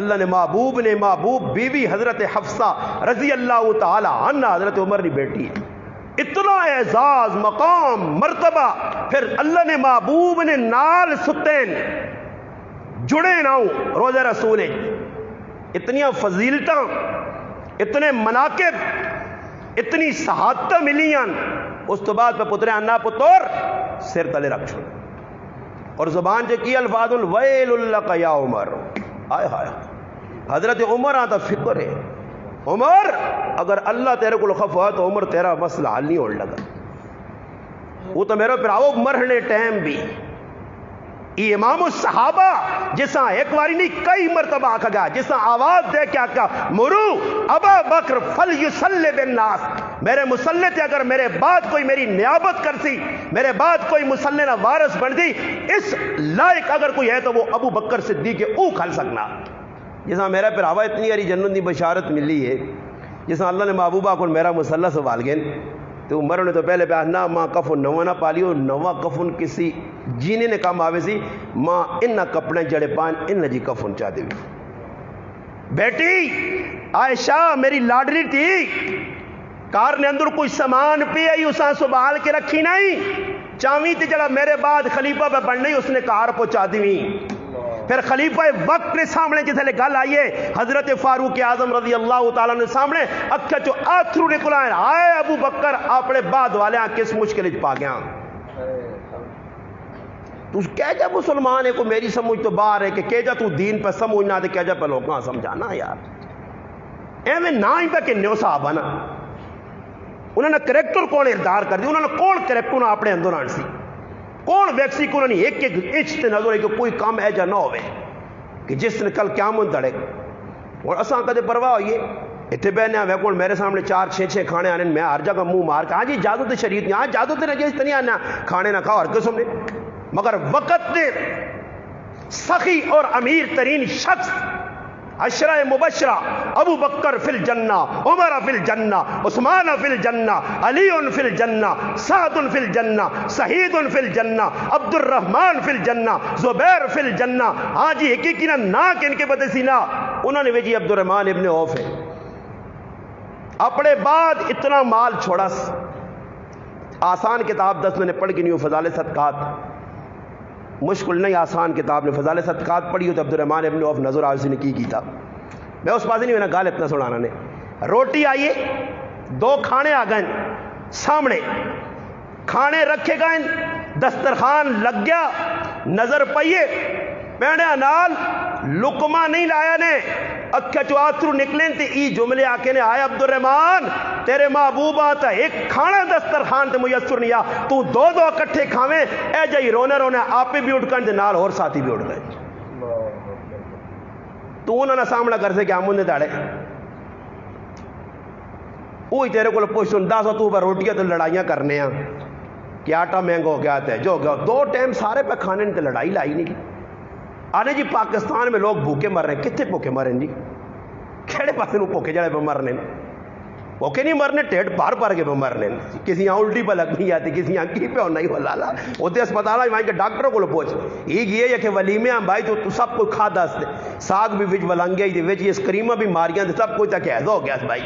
اللہ نے محبوب بیوی حضرت حفصہ رضی اللہ تعالی عنہ حضرت عمر کی بیٹی ہے اتنا اعزاز مقام مرتبہ پھر اللہ نے محبوب نے نال ستین جڑے ناؤں روزہ رسول اتنی فضیلتاں اتنے مناقب اتنی صحادتیں ملیاں اس تو بعد پہ پترے انا پتر سر تلے رکھ چھوڑ اور زبان جو کی الفاظ ویل لک یا عمر آئے ہائے حضرت عمر آتا فکر ہے عمر اگر اللہ تیرے کو خف ہوا تو عمر تیرا مسئلہ حل نہیں ہونے لگا وہ تو میرے پراؤ مرحلے ٹائم بھی یہ امام الصحابہ جسا ایک باری نہیں کئی مرتبہ آکھا گیا جسا آواز دے کے آکھا مرو ابا بکر فلیصلی بالناس میرے مسلح تے اگر میرے بعد کوئی میری نیابت کر سی میرے بعد کوئی مسلح نہ وارث بن دی اس لائق اگر کوئی ہے تو وہ ابو بکر صدیق او کھل سکنا جسا میرا پراوا اتنی ہری جنت دی بشارت ملی ہے جسا اللہ نے محبوبہ کو میرا مسلح سوال گئن تو عمر نے تو پہلے پہ نہ ماں کفن نواں نہ پالیو نواں کفن کسی جینے نے کام آوے سی ماں ان کپڑے جڑے پان ان جی کفن چاہ دے بیٹی عائشہ میری لاڈلی تھی کار نے اندر کوئی سامان پہ آئی اساں سنبھال کے رکھی نہیں چاویں تے جڑا میرے بعد خلیفہ پہ بن نہیں اس نے کار پہنچا دی پھر خلیفہ وقت نے سامنے جسے گل آئیے حضرت فاروق اعظم رضی اللہ تعالیٰ نے سامنے اکھا چو آتھرو نکلا ہے آئے ابو بکر اپنے بعد والے کس مشکل پا گیا تو کہہ جا مسلمان ہے کو میری سمجھ تو باہر ہے کہ کہہ جا تو دین پہ سمجھنا دے کہہ جا پہ لوگاں سمجھانا یار ایویں نہ ہی پہ کنیو صاحب نا انہوں نے کریکٹر کون اردار کر دی انہوں نے کون کریکٹر اپنے اندر آن سی کون ویکسی کو انہوں نے ایک انچ تے نظر ہے کہ کوئی کام ایجا نہ ہوئے کہ جس نے کل قیامت دڑے اور اساں کدے پرواہ ہوئیے اتنے بہنے آوے کون میرے سامنے 4-6 کھانے آنے میں ہر جگہ منہ مار کے ہاں جی اجازت شریعت نہیں ہاں اجازت نجیز نہیں آنا کھانے نہ کھا اور قسم نے مگر وقت نے سخی اور امیر ترین شخص عشرہ مبشرہ ابو بکر فی الجنہ عمر فی الجنہ عثمان فی الجنہ علی فی الجنہ سعد فی الجنہ سعید فی الجنہ عبد الرحمن فی الجنہ زبیر فی الجنہ ہاں جی ایک ایک ناک ان کے بدے سینا انہوں نے بھی جی عبد الرحمن ابن عوف ہے اپنے بعد اتنا مال چھوڑا آسان کتاب 10 میں نے پڑھ کے نہیں ہو فضائل صدقات مشکل نہیں آسان کتاب نے فضائل صدقات پڑھی ہو تو عبد الرحمن ابن عوف نظر آج نے کی تھا میں اس پاس نہیں میں نے گال اتنا سنانا نے روٹی آئیے 2 کھانے آ گئے سامنے کھانے رکھے گئے دسترخوان لگ گیا نظر پائیے پیڑے نال لقمہ نہیں لایا نے اکھا چو آترو نکلیں تے ای جملے آکے نے آیا عبد الرحمن تیرے محبوب آتا ایک کھانا دسترخوان تے میسر نہیں آ تو 2 اکٹھے کھاویں اے جائی رونے رونے آپے بھی اٹھ کر نال اور ساتھی بھی اٹھ گئے تو انہوں نے سامنا کر سے کیا مندے داڑے اوہی تیرے کو پوچھتوں 10 تو پر روٹیاں تے لڑائیاں کرنے ہیں کہ آٹا مہنگا ہو گیا تے جو گیا 2 ٹائم سارے پہ کھانے نے تے لڑائی لائی نہیں آنے جی پاکستان میں لوگ بھوکے مر رہے ہیں کتنے بھوکے مر رہے ہیں جی کھڑے پاسے نو بھوکے جڑے پہ مر رہے ہیں بھوکے نہیں مرنے ٹیٹ پار پار کے پہ مر رہے ہیں کسی یہاں الٹی پہ لگ نہیں جاتی کسی یہاں کی پہ ہونا ہی ہو لالا ہوتے اسپتالہ وہاں کے ڈاکٹروں کو لو پوچھ یہ کہ ولیمے ہیں بھائی تو سب کو کھا دس دے ساگ بھی وچ ولنگے ہی دے وچ یہ سکریمہ بھی ماریاں دے سب کوئی تک ایسا ہو گیا بھائی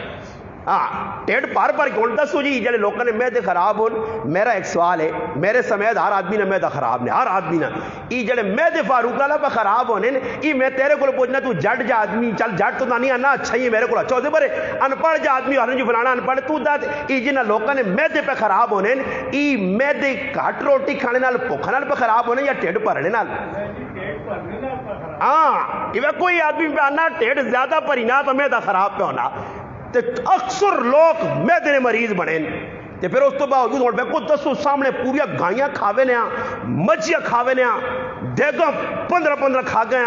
ہاں ٹیٹ پار پار کے ہوں دسو جی جڑے لوگوں نے میدے خراب ہون میرا ایک سوال ہے میرے سمیت ہر آدمی نے میدہ خراب نے ہر آدمی نے ای جڑے میدے فاروق اللہ پہ خراب ہونے ای میں تیرے کو پوچھنا تو جٹ جا آدمی چل جٹ تو نہیں آنا اچھا ہی میرے کو اچھا ہوتے برے انپڑھ جا آدمی ہر جو فلانا انپڑھ تو دا ای جنہ لوگوں نے میدے پہ خراب ہونے ای میدے گھٹ روٹی کھانے نال بھوک نال پہ خراب ہونے یا ٹیٹ بھرنے نال ہاں یہ کوئی آدمی پہ آنا ٹیٹ زیادہ پری نہ تو میدہ خراب پہ ہونا اکثر لوگ میدے مریض بنے تے پھر اس تو باوجود اور میں کو دسو سامنے پوریا گائیاں کھاوے نے مچھیاں کھاوے نے دیگاں 15 کھا گئے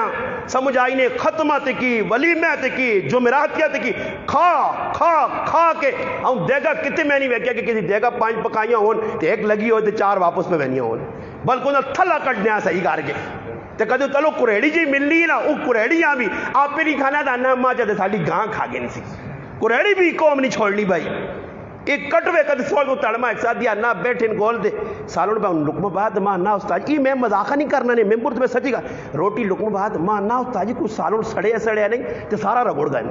سمجھ آئی نے ختمات کی ولیمات کی جمعراتیات کی کھا کے ہم دیگا کتنے میں نہیں ویکیا کہ کسی دیگا 5 پکائیاں ہون تے 1 لگی ہو تے 4 واپس میں بہنیاں ہون بلکہ انہیں تھلا کٹ دیا صحیح کر کے تے کدو چلو کریڑی جی ملنی نا وہ کریڑیاں بھی آپ پہ نہیں کھانا تھا نہ ماں چاہتے ساڑی گاں کھا گئے نہیں سی کریڑی بھی قوم نہیں چھوڑنی بھائی ایک کٹوے کد سوال کو تڑما ایک ساتھ دیا نہ بیٹھے ان گول دے سالوں پہ لقمہ بعد ماں نہ استاد میں مذاقہ نہیں کرنا نہیں ممبر تمہیں سچی گا روٹی لقمہ بعد ماں نہ استاد جی کچھ سالوں سڑے نہیں تو سارا رگڑ گئے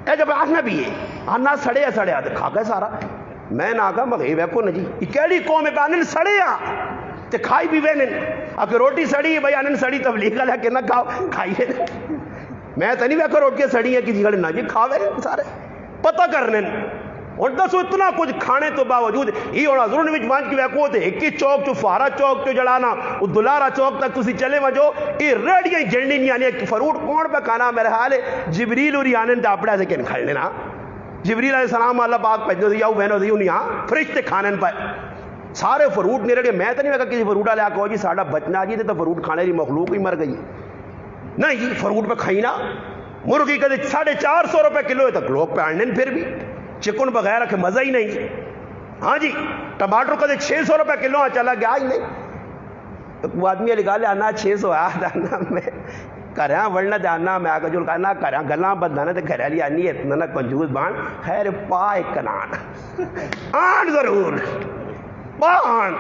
اے جب آنا بھی ہے آنا سڑے تو کھا گئے سارا میں نہ آگا مگر ویکو نا جی یہ کیڑی قوم ہے آنن سڑے تے کھائی بھی وینن اگر روٹی سڑی ہے بھائی آنن سڑی تبلیغ کا لے کے نہ کھاؤ کھائیے میں تو نہیں ویکو روٹیاں سڑی ہیں کسی گھڑے نہ جی کھاوے سارے پتہ کرنے اور دسو اتنا کچھ کھانے تو باوجود یہ ہونا ضرور نہیں وچ کی ویکو تے ایک ہی چوک چو فارا چوک چو جڑانا وہ دلارا چوک تک تسی چلے وجو یہ ریڑیاں جڑنی نہیں آنی ایک فروٹ کون پہ کھانا میرے حال ہے جبریل اور آنن تے اپنے سے کن کھڑنے نا جبریل علیہ السلام اللہ پاک پہ جو یاو بہنو دیو نہیں ہاں فرشتے کھانے پہ سارے فروٹ نہیں رہے میں تو نہیں ویکا کسی فروٹ لیا کہو جی ساڑا بچنا جی تو فروٹ کھانے لی مخلوق ہی مر گئی نہیں فروٹ پہ کھائی نا مرغی کا 450 روپے کلو ہے تک لوگ پہ آنے پھر بھی چکن بغیر رکھے مزہ ہی نہیں ہاں جی ٹماٹر کا 600 روپے کلو چلا گیا ہی نہیں وہ آدمی لکھا لے آنا 600 آنا میں کریا ورنہ دے آنا میں آگا جو کہنا کریا گلاں بدلانا تے گھر والی آنی اتنا نہ کنجوس بان خیر پائے کنان آن ضرور پان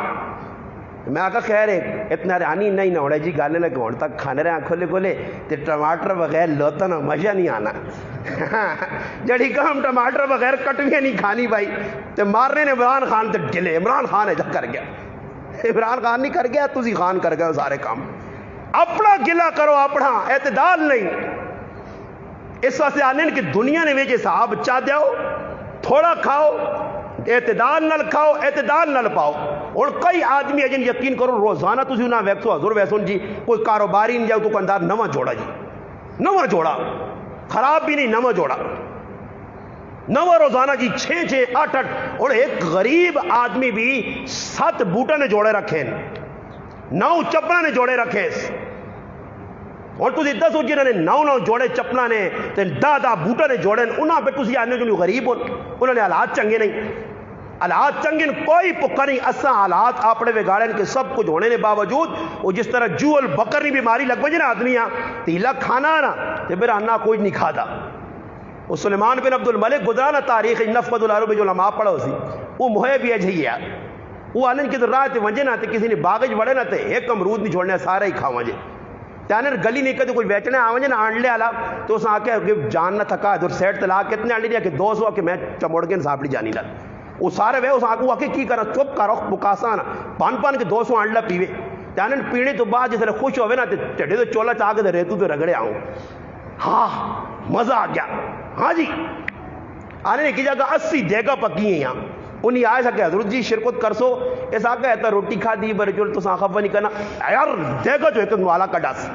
میں آگا خیر اتنا رانی نہیں نوڑے جی گالے لگے ہون تک کھانے رہے کھولے کھولے تے ٹماٹر بغیر لوتا نا مزہ نہیں آنا جڑی کام ٹماٹر بغیر کٹویاں نہیں کھانی بھائی تے مارنے نے عمران خان تے ڈلے عمران خان ہے جب کر گیا عمران خان نہیں کر گیا تسی خان کر گیا سارے کام اپنا گلا کرو، اپنا اعتدال نہیں۔ اس واسطے آنے کہ دنیا نے ویچے صاحب چاہ دیاؤ، تھوڑا کھاؤ، اعتدال نال کھاؤ، اعتدال نال پاؤ۔ اور کئی آدمی اجن یقین کرو روزانہ تسی انہاں ویکسو حضور ویسون جی کوئی کاروباری نہیں جاؤ تو کندار نواں جوڑا جی، نواں جوڑا، خراب بھی نہیں، نواں جوڑا، نواں روزانہ جی 6 8 8۔ اور ایک غریب آدمی بھی 7 بوٹا نے جوڑے رکھے، 9 چپلا نے جوڑے رکھے۔ اور تسی دسو جنہوں نے 9 جوڑے چپلا نے تے 10 بوٹا نے جوڑے، انہاں پہ تسی آنے جو غریب ہو، انہوں نے حالات چنگے نہیں، حالات چنگے کوئی پکا نہیں۔ اساں حالات اپنے بگاڑے کہ سب کچھ ہونے نے باوجود وہ جس طرح جول بکر نہیں بیماری لگ بجے نا آدمی تیلا کھانا نا تے پھر آنا کوئی نہیں کھاتا۔ وہ سلیمان بن عبد الملک گزرانا تاریخ نفقۃ العرب جو علماء پڑھو سی وہ موہے بھی اجھی ہے، وہ آنن کی تو راہ تے ونجے نا تے کسی نے باغج وڑے نا تے ایک امرود نہیں چھوڑنے سارے ہی کھاواں جے تیانر گلی نہیں کہتے کوئی بیچنے آویں نا آنڈلے آلا تو اس آکے جان نہ تھکا دور سیٹ تلا کتنے آنڈی دیا کہ 200 کہ میں چموڑ کے ساپڑی جانی لگ وہ سارے وے اس آکو آکے کی کرا چپ کرو بکاسانا پان کے 200 آنڈلہ پیوے تیانر پینے تو بعد جس نے خوش ہوئے نا ٹھڑے تو چولا چاہ کے ریتو تو رگڑے آؤں ہاں مزہ آ گیا ہاں جی آنے نے کی جگہ 80 دیگا پکی ہیں یہاں انہی آئے سکے حضرت جی شرکت کرسو ایسا آگا ہے روٹی کھا دی بر جو تو ساں خفہ نہیں کرنا یار دیگا جو ایک نوالا کٹا سی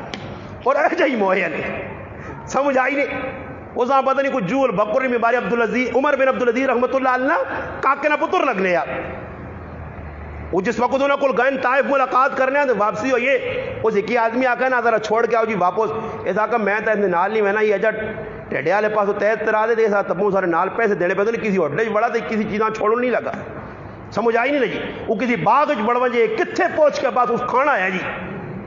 اور ایک جائی موہیا نہیں سمجھ آئی نہیں وہ ساں پتہ نہیں کوئی جول بکری میں باری عبدالعزیز عمر بن عبدالعزیز رحمت اللہ علیہ کاکے نہ پتر لگنے یار وہ جس وقت انہوں نے کل گئن طائف ملاقات کرنے ہیں تو واپسی ہو یہ اس ایک آدمی آکا ہے نا ذرا چھوڑ کے آؤ جی واپس ایسا کہ میں تو نال نہیں میں نا یہ اجا ٹیڈے والے پاس تحت ترا دے ایسا تبوں سارے نال پیسے دینے پہ تو کسی ہوٹل بڑا تو کسی چیزاں چھوڑوں نہیں لگا سمجھ آئی نہیں لگی وہ کسی باغ بڑھوا جی کتنے پہنچ کے بعد اس کھانا ہے جی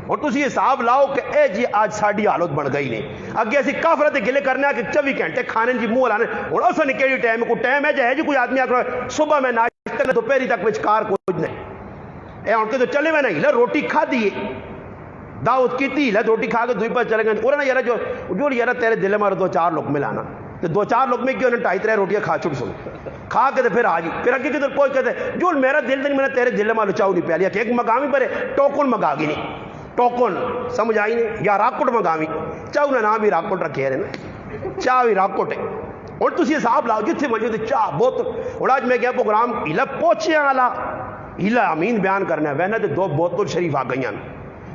اور تسی حساب لاؤ کہ اے جی آج ساڑی حالت بن گئی نہیں اگے ایسی کافرت گلے کرنے کہ 24 گھنٹے کھانے جی منہ لانے اور اسا نے کیڑی ٹائم کو ٹائم ہے جی کوئی آدمی آکر صبح میں ناشتہ دوپہری تک وچکار کچھ نہیں اے ان کے تو چلے میں نہیں روٹی کھا دیے دعوت کی تھی روٹی کھا کے دوئی پر چلے گئے اور نا یارا جو یارا تیرے دل میں 2-4 لقمے لانا تو 2-4 لقمے کی انہیں 2.5-3 روٹیاں کھا چھوڑ سن کھا کے پھر آ جی پھر اگے کی پہنچ کے جو میرا دل نہیں میں تیرے دل میں لچاؤ نہیں پیا کہ ایک مقامی پر ٹوکن مگا گی نہیں ٹوکن سمجھ آئی نہیں یا راکٹ مگاوی چاہو نہ نام بھی راکٹ رکھے رہے نا چاہ بھی راکٹ ہے اور تسی حساب لاؤ جتھے مجھے چاہ بوتل اور آج میں کیا پروگرام ہلا پہنچے والا ہلا امین بیان کرنا ہے وینا تو 2 بوتل شریف آ گئی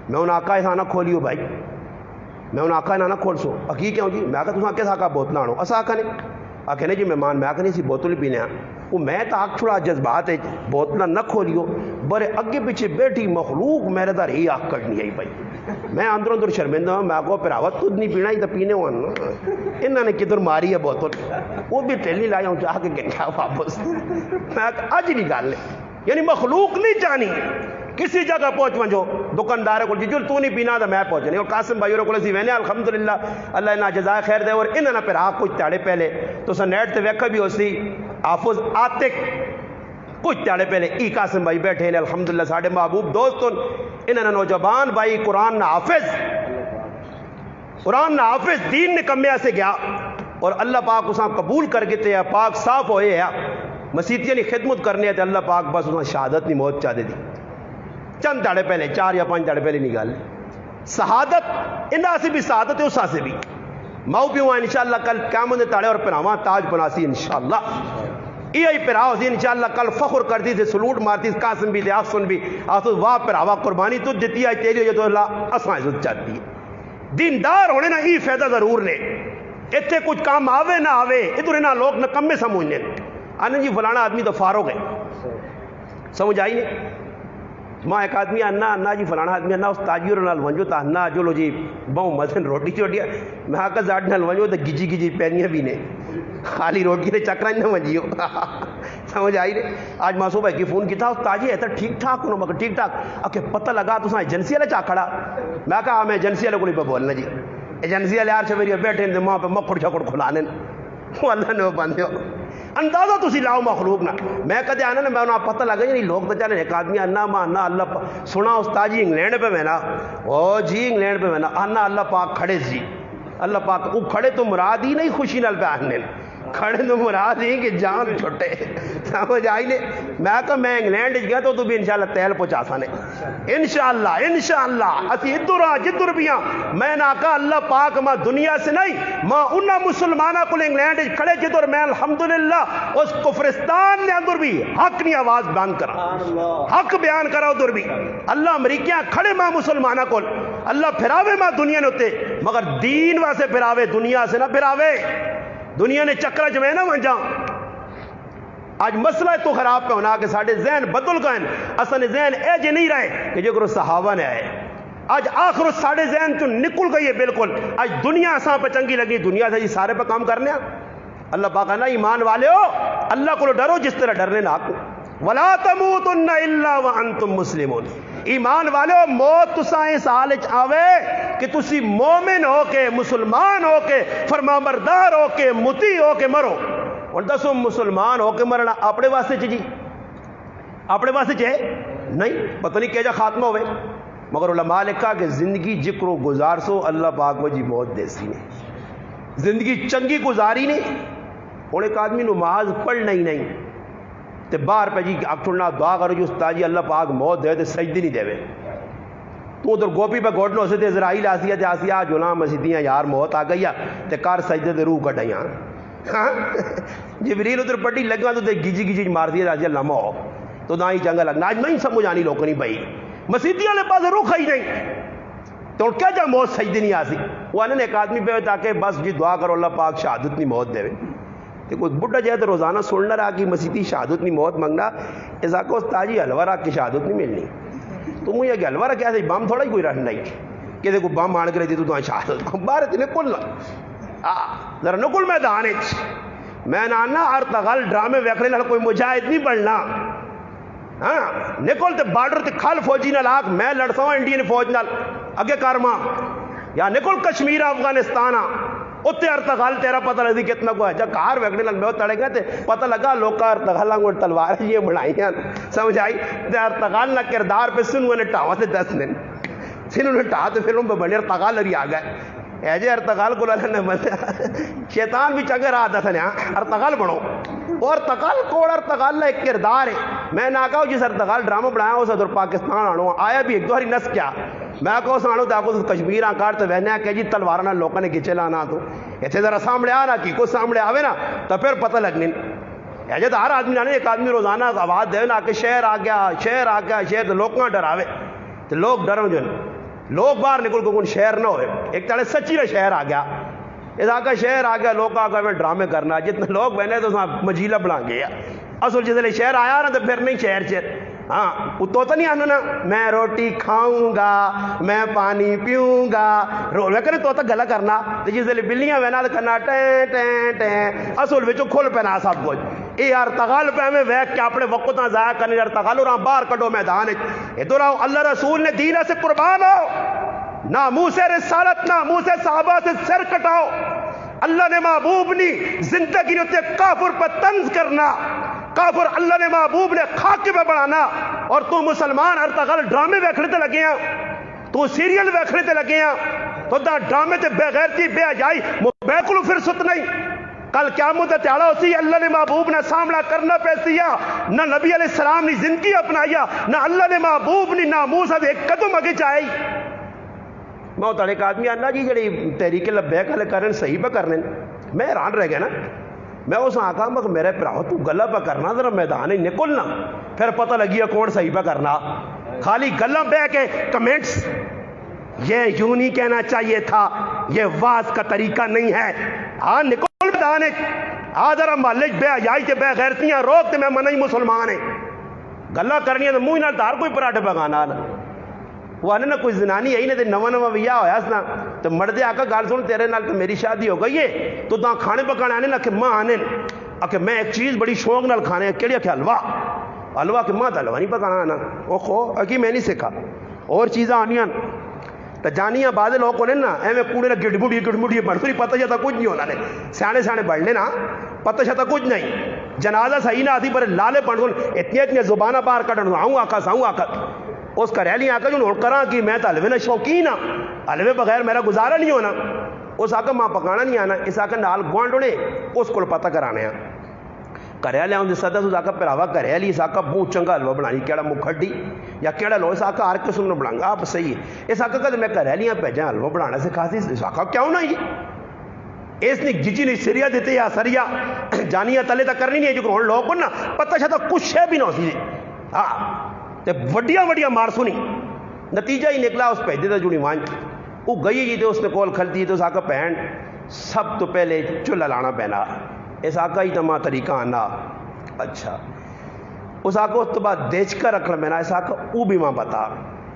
میں انہیں آقا ایسا نہ کھولیو بھائی میں انہیں آقا نہ کھول سو اکی کیوں جی میں آقا تسا کس آقا بوتل آنو اسا آقا نے آقا نے جی مہمان میں آقا نہیں سی بوتل پینے وہ میں تو آگ چھوڑا جذبات ہے بوتل نہ کھولیو برے اگے پیچھے بیٹھی مخلوق میرے در ہی آگ کٹنی آئی بھائی میں اندروں اندر شرمندہ ہوں میں آقا پراوت خود نہیں پینا ہی تو پینے ہوں انہوں نے کدھر ماری ہے بوتل وہ بھی ٹیلی لایا ہوں چاہ کے گنیا واپس میں آج نہیں گال لے یعنی مخلوق نہیں جانی کسی جگہ پہنچ منجو دکاندار کو جی تو نہیں پینا تو میں پہنچنے اور قاسم بھائی اور کولسی وینے الحمدللہ اللہ انہاں جزائے خیر دے اور انہاں پھر آ کچھ تاڑے پہلے تو سنیٹ تے ویکھا بھی ہوسی حافظ عاتق کچھ تاڑے پہلے ای قاسم بھائی بیٹھے ہیں الحمدللہ ساڈے محبوب دوستن انہاں نوجوان بھائی قرآن نہ حافظ دین نے کمیا سے گیا اور اللہ پاک اساں قبول کر کے تے پاک صاف ہوئے ہے مسیتیاں نے خدمت کرنے ہے تے اللہ پاک بس اساں شہادت نہیں موت چاہ دے دی چند تاڑے پہلے 4 یا 5 تاڑے پہلے نہیں گال شہادت انہاں سے بھی شہادت ہے اسا سے بھی ماؤ پیوں انشاءاللہ کل قیامت دے تاڑے اور پراواں تاج بناسی انشاءاللہ یہ پراو سی انشاءاللہ کل فخر کرتی سے سلوٹ مارتی قاسم بھی آسن بھی آسن واہ پراوا قربانی تو دیتی ہے تیری جو تو اللہ اساں عزت چاہتی ہے دیندار ہونے نا یہ فائدہ ضرور نے اتنے کچھ کام آوے نہ آوے ادھر نہ لوگ نہ کمے سمجھنے آنے جی فلانا آدمی تو فاروق ہے سمجھ آئی نہیں ماں ایک آدمی انا جی فلانا آدمی انا اس تاجی اور ونجو تا انا جو لو جی بہو مزن روٹی چوٹیا میں آکا زاڑ نال ونجو تو گجی گجی پینیاں بھی نے خالی روٹی نے چکرائیں نہ ونجیو سمجھ آئی نہیں آج ماسو بھائی کی فون کی تھا اس تاجی ہے تو ٹھیک ٹھاک ہوں مگر ٹھیک ٹھاک آکے پتہ لگا تو ساں ایجنسی والے چاہ کھڑا میں کہا میں ایجنسی والے کو نہیں پہ بولنا جی ایجنسی والے یار سے میری بیٹھے ہیں ماں پہ مکھڑ چھکڑ کھلانے وہ اللہ نے وہ بندے ہو اندازہ تسی لاؤ مخلوق نہ میں کہتے آنا نا میں انہاں پتہ لگا نہیں لوگ تو چلے ایک آدمی انا ماں انا اللہ سنا استاد جی انگلینڈ پہ میں نا او جی انگلینڈ پہ میں نا انا اللہ پاک کھڑے سی اللہ پاک وہ کھڑے تو مراد ہی نہیں خوشی نال بیان کھڑے تو مراد ہی کہ جان چھوٹے سمجھ آئی نے. میں کہا میں انگلینڈ گیا تو بھی انشاءاللہ تیل پہنچا سانے انشاءاللہ اسی ادھر آ جدھر بھی ہاں. میں نہ کہا اللہ پاک ماں دنیا سے نہیں ماں انہاں مسلمانہ کو انگلینڈ کھڑے جدھر میں الحمدللہ اس کفرستان نے اندر بھی حق نہیں آواز بیان کرا حق بیان کرا ادھر بھی. اللہ امریکیاں کھڑے ماں مسلمانہ کو اللہ پھراوے ماں دنیا نے ہوتے مگر دین واسے پھراوے دنیا سے نہ پھراوے. دنیا نے چکرہ جو ہے نا وہاں جاؤں. آج مسئلہ تو خراب پہ ہونا کہ ساڑھے ذہن بدل گئے اصل ذہن اے جے نہیں رہے کہ جو کرو صحابہ نے آئے. آج آخر ساڑھے ذہن چون نکل گئی ہے بالکل. آج دنیا ساں پہ چنگی لگی دنیا سے جی سارے پہ کام کرنے. اللہ پاک کہنا ایمان والے ہو اللہ کو ڈرو جس طرح ڈرنے نہ کو. وَلَا تَمُوتُنَّ إِلَّا وَأَنْتُمْ مُسْلِمُونَ. ایمان والے ہو موت تساں اس حالت آوے کہ تسی مومن ہو کے مسلمان ہو کے فرمانبردار ہو کے مطیع ہو کے مرو. اور دسو مسلمان ہو کے مرنا اپنے واسطے جی اپنے واسطے چاہے نہیں پتہ نہیں کیا جا خاتمہ ہوئے. مگر علماء لکھا کہ زندگی جکر و گزار سو اللہ پاک وجی موت دیسی نے زندگی چنگی گزاری نہیں. اور ایک آدمی نماز پڑھنا ہی نہیں تے باہر پہ جی اکھڑنا دعا کرو جو استاد جی اللہ پاک موت دے تے سجدی نہیں دے. تو ادھر گوپی پہ گھوٹنا ہو سے اسرائیل آسیا تے آسیا جولاں مسیدیاں یار موت آ گئی تے کار سجدے تے روح کٹائیاں. جبریل ادھر پٹی لگا تو تے گیجی گیجی مار دیا راجی اللہ مو تو نہ ہی چنگا لگنا. آج نہیں سمجھ آنی لوگ نہیں بھائی مسیدیاں لے پاس روح ہی نہیں تو کیا جا موت سجدی نہیں آسی. وہ آنے ایک آدمی پہ تاکہ بس جی دعا کرو اللہ پاک شہادت نہیں موت دے. کہ کوئی بڑھا جائے تو روزانہ سننا رہا کہ مسیدی شہادت نہیں موت منگنا ایسا کو استاجی حلوہ رکھ کی شہادت نہیں ملنی. تو مجھے کہ حلوہ رکھ ایسا بام تھوڑا ہی کوئی رہنا نہیں کہ دیکھو بام آن کرے تھی تو شہادت بارے تھی نکل ذرا نکل میدان میں نانا ارتغل ڈرامے ویکھنے لگا کوئی مجاہد نہیں بڑھنا. ہاں نکل تے بارڈر تے کھال فوجی نال آگ میں لڑتا ہوں انڈین فوج نال اگے کارما یا نکل کشمیر افغانستان اتنے ارتغال تیرا پتہ لگی کتنا کو ہے. جب کار ویکھنے لگ میں تڑے گئے تے پتہ لگا لوگ کا ارتغال کو تلوار یہ بڑھائی ہیں سمجھ آئی تے ارتغال نہ کردار پہ سنوں نے ٹاوا تے 10 دن سنوں نے ٹا تے پھر ان پہ بڑے ارتغال لری آ گئے ایجے ارتغال کو اللہ نے بندہ شیطان بھی چنگے رہا تھا نا ارتغال بڑھو اور ارتغال کوڑ ارتغال نہ ایک کردار ہے. میں نہ کہا جس ارتغال ڈرامہ بنایا اس ادھر پاکستان آنو آیا بھی ایک دو ہری نس کیا میں کہو سانو تے آکو کشمیر آکار تے وہنے کہ جی تلوارہ نہ لوکاں نے کھچے لانا تو ایتھے ذرا سامنے آنا کی کو سامنے آوے نا تو پھر پتہ لگنے ایجے تو ہر آدمی جانے ایک آدمی روزانہ آواز دے نا کہ شہر آ گیا شہر تو لوکاں ڈراوے تو لوگ ڈرو جو لوگ باہر نکل کو کون شہر نہ ہوئے ایک تڑے سچی رہ شہر آ گیا اذا کا شہر آ گیا لوگ آ میں ڈرامے کرنا جتنے لوگ بہنے تو مجیلہ بنا گیا اصل جس لئے شہر آیا نا تو پھر نہیں شہر ہاں وہ توتا نہیں آنا نا میں روٹی کھاؤں گا میں پانی پیوں گا لیکن توتا گلا کرنا تو جس لئے بلیاں وینا تو کرنا ٹین ٹین ٹین اصل وچو کھول پینا سب کچھ اے ارتغال پہ ہمیں ویک کے اپنے وقتاں ضائع کرنے ارتغال اور باہر کٹو میدان ادھر آؤ اللہ رسول نے دین سے قربان ہو ناموس رسالت ناموس صحابہ سے سر کٹاؤ. اللہ نے محبوب نہیں زندگی نے کافر پر طنز کرنا کافر اللہ نے محبوب نے خاک پہ بڑھانا اور تو مسلمان ارتغال ڈرامے ویکھنے تے لگے ہیں تو سیریل ویکھنے تے لگے ہیں تو دا ڈرامے تے بے غیرتی بے حیائی بیکلو فرصت نہیں. کل قیامت تیڑا اسی اللہ نے محبوب نے سامنا کرنا پیسیا نہ نبی علیہ السلام نے زندگی اپنایا نہ اللہ نے محبوب نے ناموس ایک قدم اگے چاہی. میں وہ ایک آدمی آنا جی جڑی تحریک لبیک والے کرن صحیح پہ کرنے میں حیران رہ گیا نا. میں اس آقا میں میرے پراؤ تو گلا پہ کرنا ذرا میدان ہی نکلنا پھر پتہ لگی ہے کون صحیح پہ کرنا. خالی گلا بہ کے کمنٹس یہ یوں نہیں کہنا چاہیے تھا یہ واز کا طریقہ نہیں ہے. ہاں نکل میدان آ ذرا مالک بے حیائی تے بے غیرتیاں روک تے میں منع مسلمان ہے گلا کرنی ہے تو منہ نال دار کوئی پراٹھے پکانا وہ آنے نا کوئی زنانی ہے نا نواں نواں ویاہ ہویا سنا تو مردے آکا گال سن تیرے نال تو میری شادی ہو گئی ہے تو تاں کھانے پکانے آنے نا کہ ماں آنے کہ میں ایک چیز بڑی شوق نال کھانے کیڑی کہ حلوہ حلوہ کہ ماں حلوہ نہیں پکانا آنا او خو اکی میں نہیں سکھا اور چیزاں آنیاں تو جانیاں بعد لوگ ہونے نا ایویں کوڑے نا گڑمڑی بڑھتی پتہ جاتا کچھ نہیں ہونا نے سیانے بڑھ لینا پتہ جاتا کچھ نہیں جنازہ صحیح نہ آتی پر لالے پڑھ اتنی زبانہ باہر کٹن آؤں آکا اس کا ریلی آکا جو نوٹ کرا کہ میں تو حلوے نہ شوقین ہاں حلوے بغیر میرا گزارا نہیں ہونا اس آکا ماں پکانا نہیں آنا، اس آکا نال گوانڈ ہونے اس کو پتہ کرانے ہیں گھر والے آؤں سدا اس آکا پراوا گھر والی اس آکا بہت چنگا حلوہ بنانی کہڑا مکھڈی یا کہڑا لو، اس آکا ہر قسم نے بنا آپ صحیح ہے۔ اس آکا کہ میں گھر والیاں بھیجا حلوہ بنانا سکھا سی، اس آکا کیوں نہ جی اس نے جی نے سریا دیتے یا سریا جانیاں تلے تک کرنی نہیں ہے جو ہوں لوگ کو نا پتہ شاید کچھ شے بھی نہ سی ہاں تے وڈیاں وڈیاں مار سنی، نتیجہ ہی نکلا اس پیجے دا جڑی وانج وہ گئی جی تو اس نے کول کھلتی تو اس آکا بہن سب تو پہلے چولہا لانا پینا، اس آکا ہی تمام طریقہ آنا اچھا، اس آکا اس تو بعد دیچ کر رکھنا پینا، اس آکا وہ بھی ماں پتا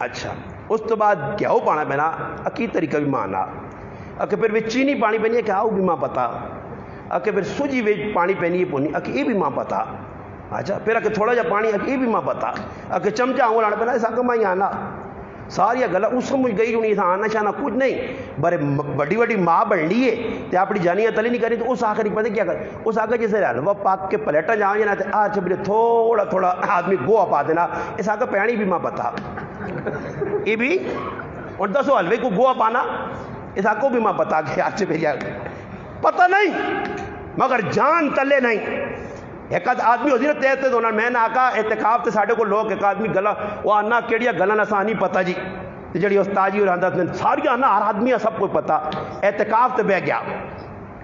اچھا، اس تو بعد گیہو پانا پینا اکی طریقہ بھی مانا، اکے پھر وہ چینی پانی پینی ہے کہ آؤ بھی ماں پتا، اکے پھر سوجی ویچ پانی پینی ہے پونی اکے یہ بھی ماں پتا اچھا، پھر اکے تھوڑا جا پانی اکے یہ بھی ماں پتا، اکے چمچہ آؤں لانا پینا، اس آکا ماں ہی آنا ساری گلا اس سمجھ گئی جو نہیں آنا شانا کچھ نہیں برے بڑی بڑی ماں بڑھنی ہے تو اپنی جانیاں تلی نہیں کری تو اس آخر پتہ کیا کر اس آکا جیسے حلوہ پاک کے پلیٹا جاؤں جانا آج پھر تھوڑا تھوڑا آدمی گوہ پا دینا، اس آکا پہنی بھی ماں پتا یہ بھی اور دسو حلوے کو گوہ پانا اس آکا بھی ماں پتا کہ آج پھر پتہ نہیں مگر جان تلے نہیں۔ ایک آدمی ہوتی نا تیتے دونا میں نے آکا اعتکاف تے ساڑھے کو لوگ ایک آدمی گلا وہ آنا کیڑیا گلا نسا نہیں پتا جی جڑی استاجی اور آندہ ساری آنا ہر آدمی سب کو پتا اعتکاف تے بہ گیا،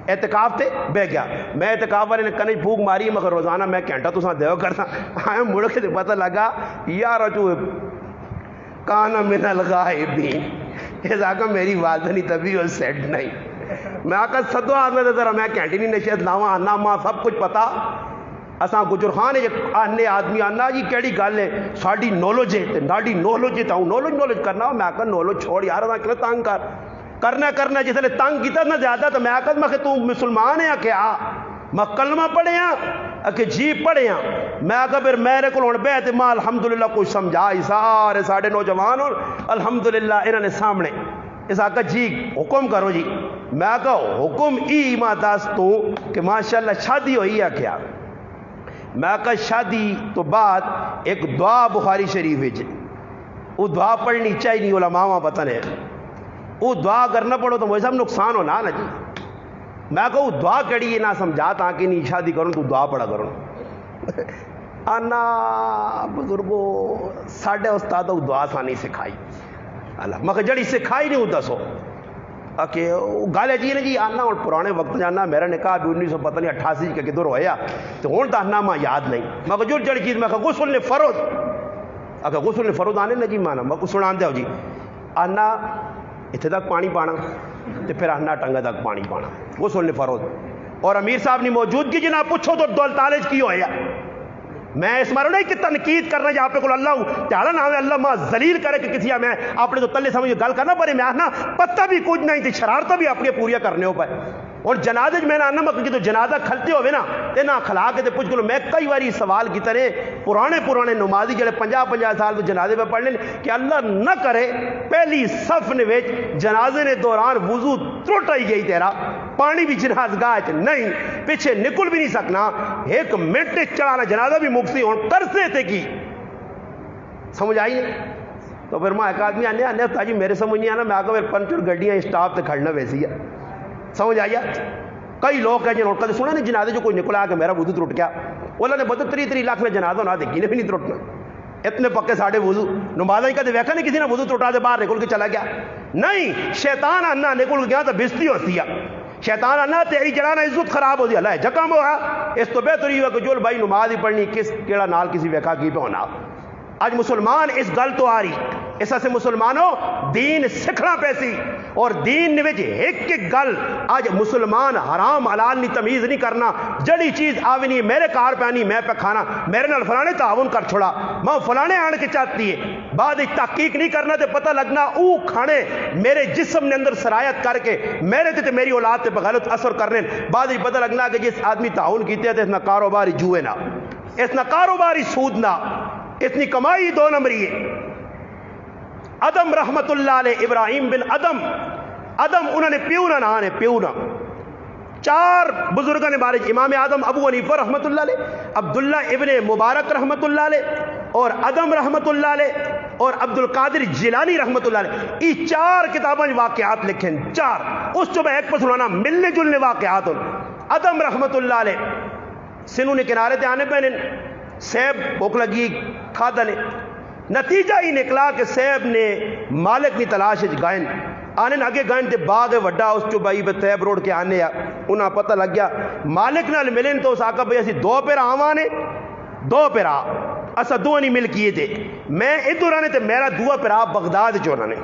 اعتکاف تے بہ گیا، میں اعتکاف والے نے کنے بھوک ماری مگر روزانہ میں گھنٹہ تو ساتھ دیو کرتا آئے مڑ کے پتہ لگا یار جو کانا من الغائبین اس آکا میری والدنی طبی اور سیٹ نہیں، میں آکا صدو آدمی ذرا میں گھنٹی نہیں نشید لاؤں آنا ماں سب کچھ پتا اساں گجر خان آنے آدمی آنا جی کیڑی گل ہے ساڑی نولوج ہے ناڑی نولوج ہے تاؤں نولوج کرنا میں آکا نولوج چھوڑ یار اساں کلے تانگ کرنا جس نے تانگ کیتا نہ زیادہ تو میں آکا میں تو مسلمان ہے کہ آ میں کلمہ پڑھے ہاں کہ جی پڑھے ہاں میں آکا پھر میرے کو لوڑ بیت ماں الحمدللہ کچھ سمجھائی سارے ساڑھے نوجوان اور الحمدللہ انہوں نے سامنے اس آکا جی حکم کرو جی میں آکا حکم ای ماں داستوں کہ ماشاءاللہ شادی ہوئی ہے کیا میں آکا شادی تو بعد ایک دعا بخاری شریف ہے وہ دعا پڑھنی چاہیے نہیں علماء وہاں پتہ نہیں وہ دعا اگر نہ پڑھو تو مجھے سب نقصان ہونا نا جی میں کہوں دعا کڑی یہ نہ سمجھا تاکہ نہیں شادی کروں تو دعا پڑھا کروں آنا بزرگو ساڑھے استاد دعا سانی سکھائی اللہ میں جڑی سکھائی نہیں ہوتا سو کہ گل ہے جی نا جی آنا اور پرانے وقت جانا میرا نکاح بھی 1988 کے کدھر ہویا تو ہوں تو آنا ماں یاد نہیں میں جو جڑی چیز میں غسل نے فرض اگر غسل نے فرض آنے نا جی مانا میں کو سنا دیا جی آنا اتنے تک پانی پانا تو پھر آنا ٹنگا تک پانی پانا غسل نے فرض اور امیر صاحب نے موجودگی جناب پوچھو تو دول تالج کی ہویا میں اس مارو نہیں کہ تنقید کرنا جہاں پہ کو اللہ تعالیٰ نہ ہوئے اللہ ماں ذلیل کرے کہ کسی میں اپنے تو تلے سمجھے گل کرنا پڑے میں آنا پتہ بھی کچھ نہیں تھی شرارتہ بھی اپنی پوریا کرنے ہو پائے اور جنازے میں نے آنا مکہ تو جنازہ کھلتے ہوئے نا تے نہ کھلا کے تے پوچھ کرو میں کئی باری سوال کی طرح پرانے نمازی جڑے 50 سال تو جنازے پہ پڑھ لیں کہ اللہ نہ کرے پہلی صف نے ویچ جنازے نے دوران وضو ترٹ آئی گئی تیرا پانی بھی جنازگاہ نہیں پیچھے نکل بھی نہیں سکنا ایک منٹ چڑھانا جنازہ بھی مکسی ہوں کرتے تھے کی سمجھ آئی نہیں تو پھر میں ایک آدمی آنے تاجی میرے سمجھ نہیں آنا میں آگا پھر پنچر گڈیاں اسٹاپ تے کھڑنا ویسی ہے سمجھ آئیا کئی لوگ ہیں جنہوں نے سنا نہیں جنازے جو کوئی نکلا کہ میرا وضو ترٹ گیا اللہ نے بدل 3 لاکھ میں جنازہ ہونا دیکھی نے بھی نہیں ترٹنا اتنے پکے ساڑھے وضو نمازہ ہی کہتے ویکھا نہیں کسی نے وضو ترٹا دے باہر نکل کے چلا گیا نہیں شیطان آنا نکل گیا تو بستی ہوتی ہے شیطان آنا تیری جلانا عزت خراب ہو دی اللہ جکم ہوا اس تو بہتر ہی ہوا کہ جو بھائی نماز ہی پڑھنی کس کیڑا نال کسی ویکھا کی پہ ہونا آج مسلمان اس گل تو آ رہی اس سے مسلمانوں دین سکھنا پیسی اور دین وچ ایک گل آج مسلمان حرام حلال نہیں تمیز نہیں کرنا جڑی چیز آوی نہیں میرے کار پہ آنی میں پہ کھانا میرے نال فلانے تعاون کر چھوڑا میں فلانے آن کے چاہتی ہے بعد تحقیق نہیں کرنا تے پتہ لگنا او کھانے میرے جسم نے اندر سرایت کر کے میرے تے میری اولاد تے غلط اثر کرنے بعد پتہ لگنا کہ جس آدمی تعاون کیتے ہیں تو اتنا کاروباری جوئے نہ اتنا کاروباری سود نہ اتنی کمائی 2 نمبری ہے ادم رحمت اللہ علیہ ابراہیم بن ادم انہوں نے پیونا نہ آنے پیونا 4 بزرگوں نے بارے امام آدم ابو حنیفہ رحمت اللہ علیہ عبداللہ ابن مبارک رحمت اللہ علیہ اور ادم رحمت اللہ علیہ اور عبد القادر جیلانی رحمت اللہ علیہ یہ 4 کتابیں واقعات لکھیں 4 اس جو میں ایک پسلانا ملنے جلنے واقعات ادم رحمت اللہ علیہ سنوں نے کنارے تے آنے پہنے سیب بھوک لگی کھادا نے نتیجہ ہی نکلا کہ سیب نے مالک کی تلاش گائن آنے آگے گائن تے باغ وڈا اس جو بھائی تیب روڈ کے آنے انہاں پتہ لگ گیا مالک نال ملن تو اس آقا بھائی اسی 2 پیرا آوانے 2 پیرا اسا 2 نہیں مل کیے تھے میں ادھر آنے تے میرا 2 پیرا بغداد چونا نے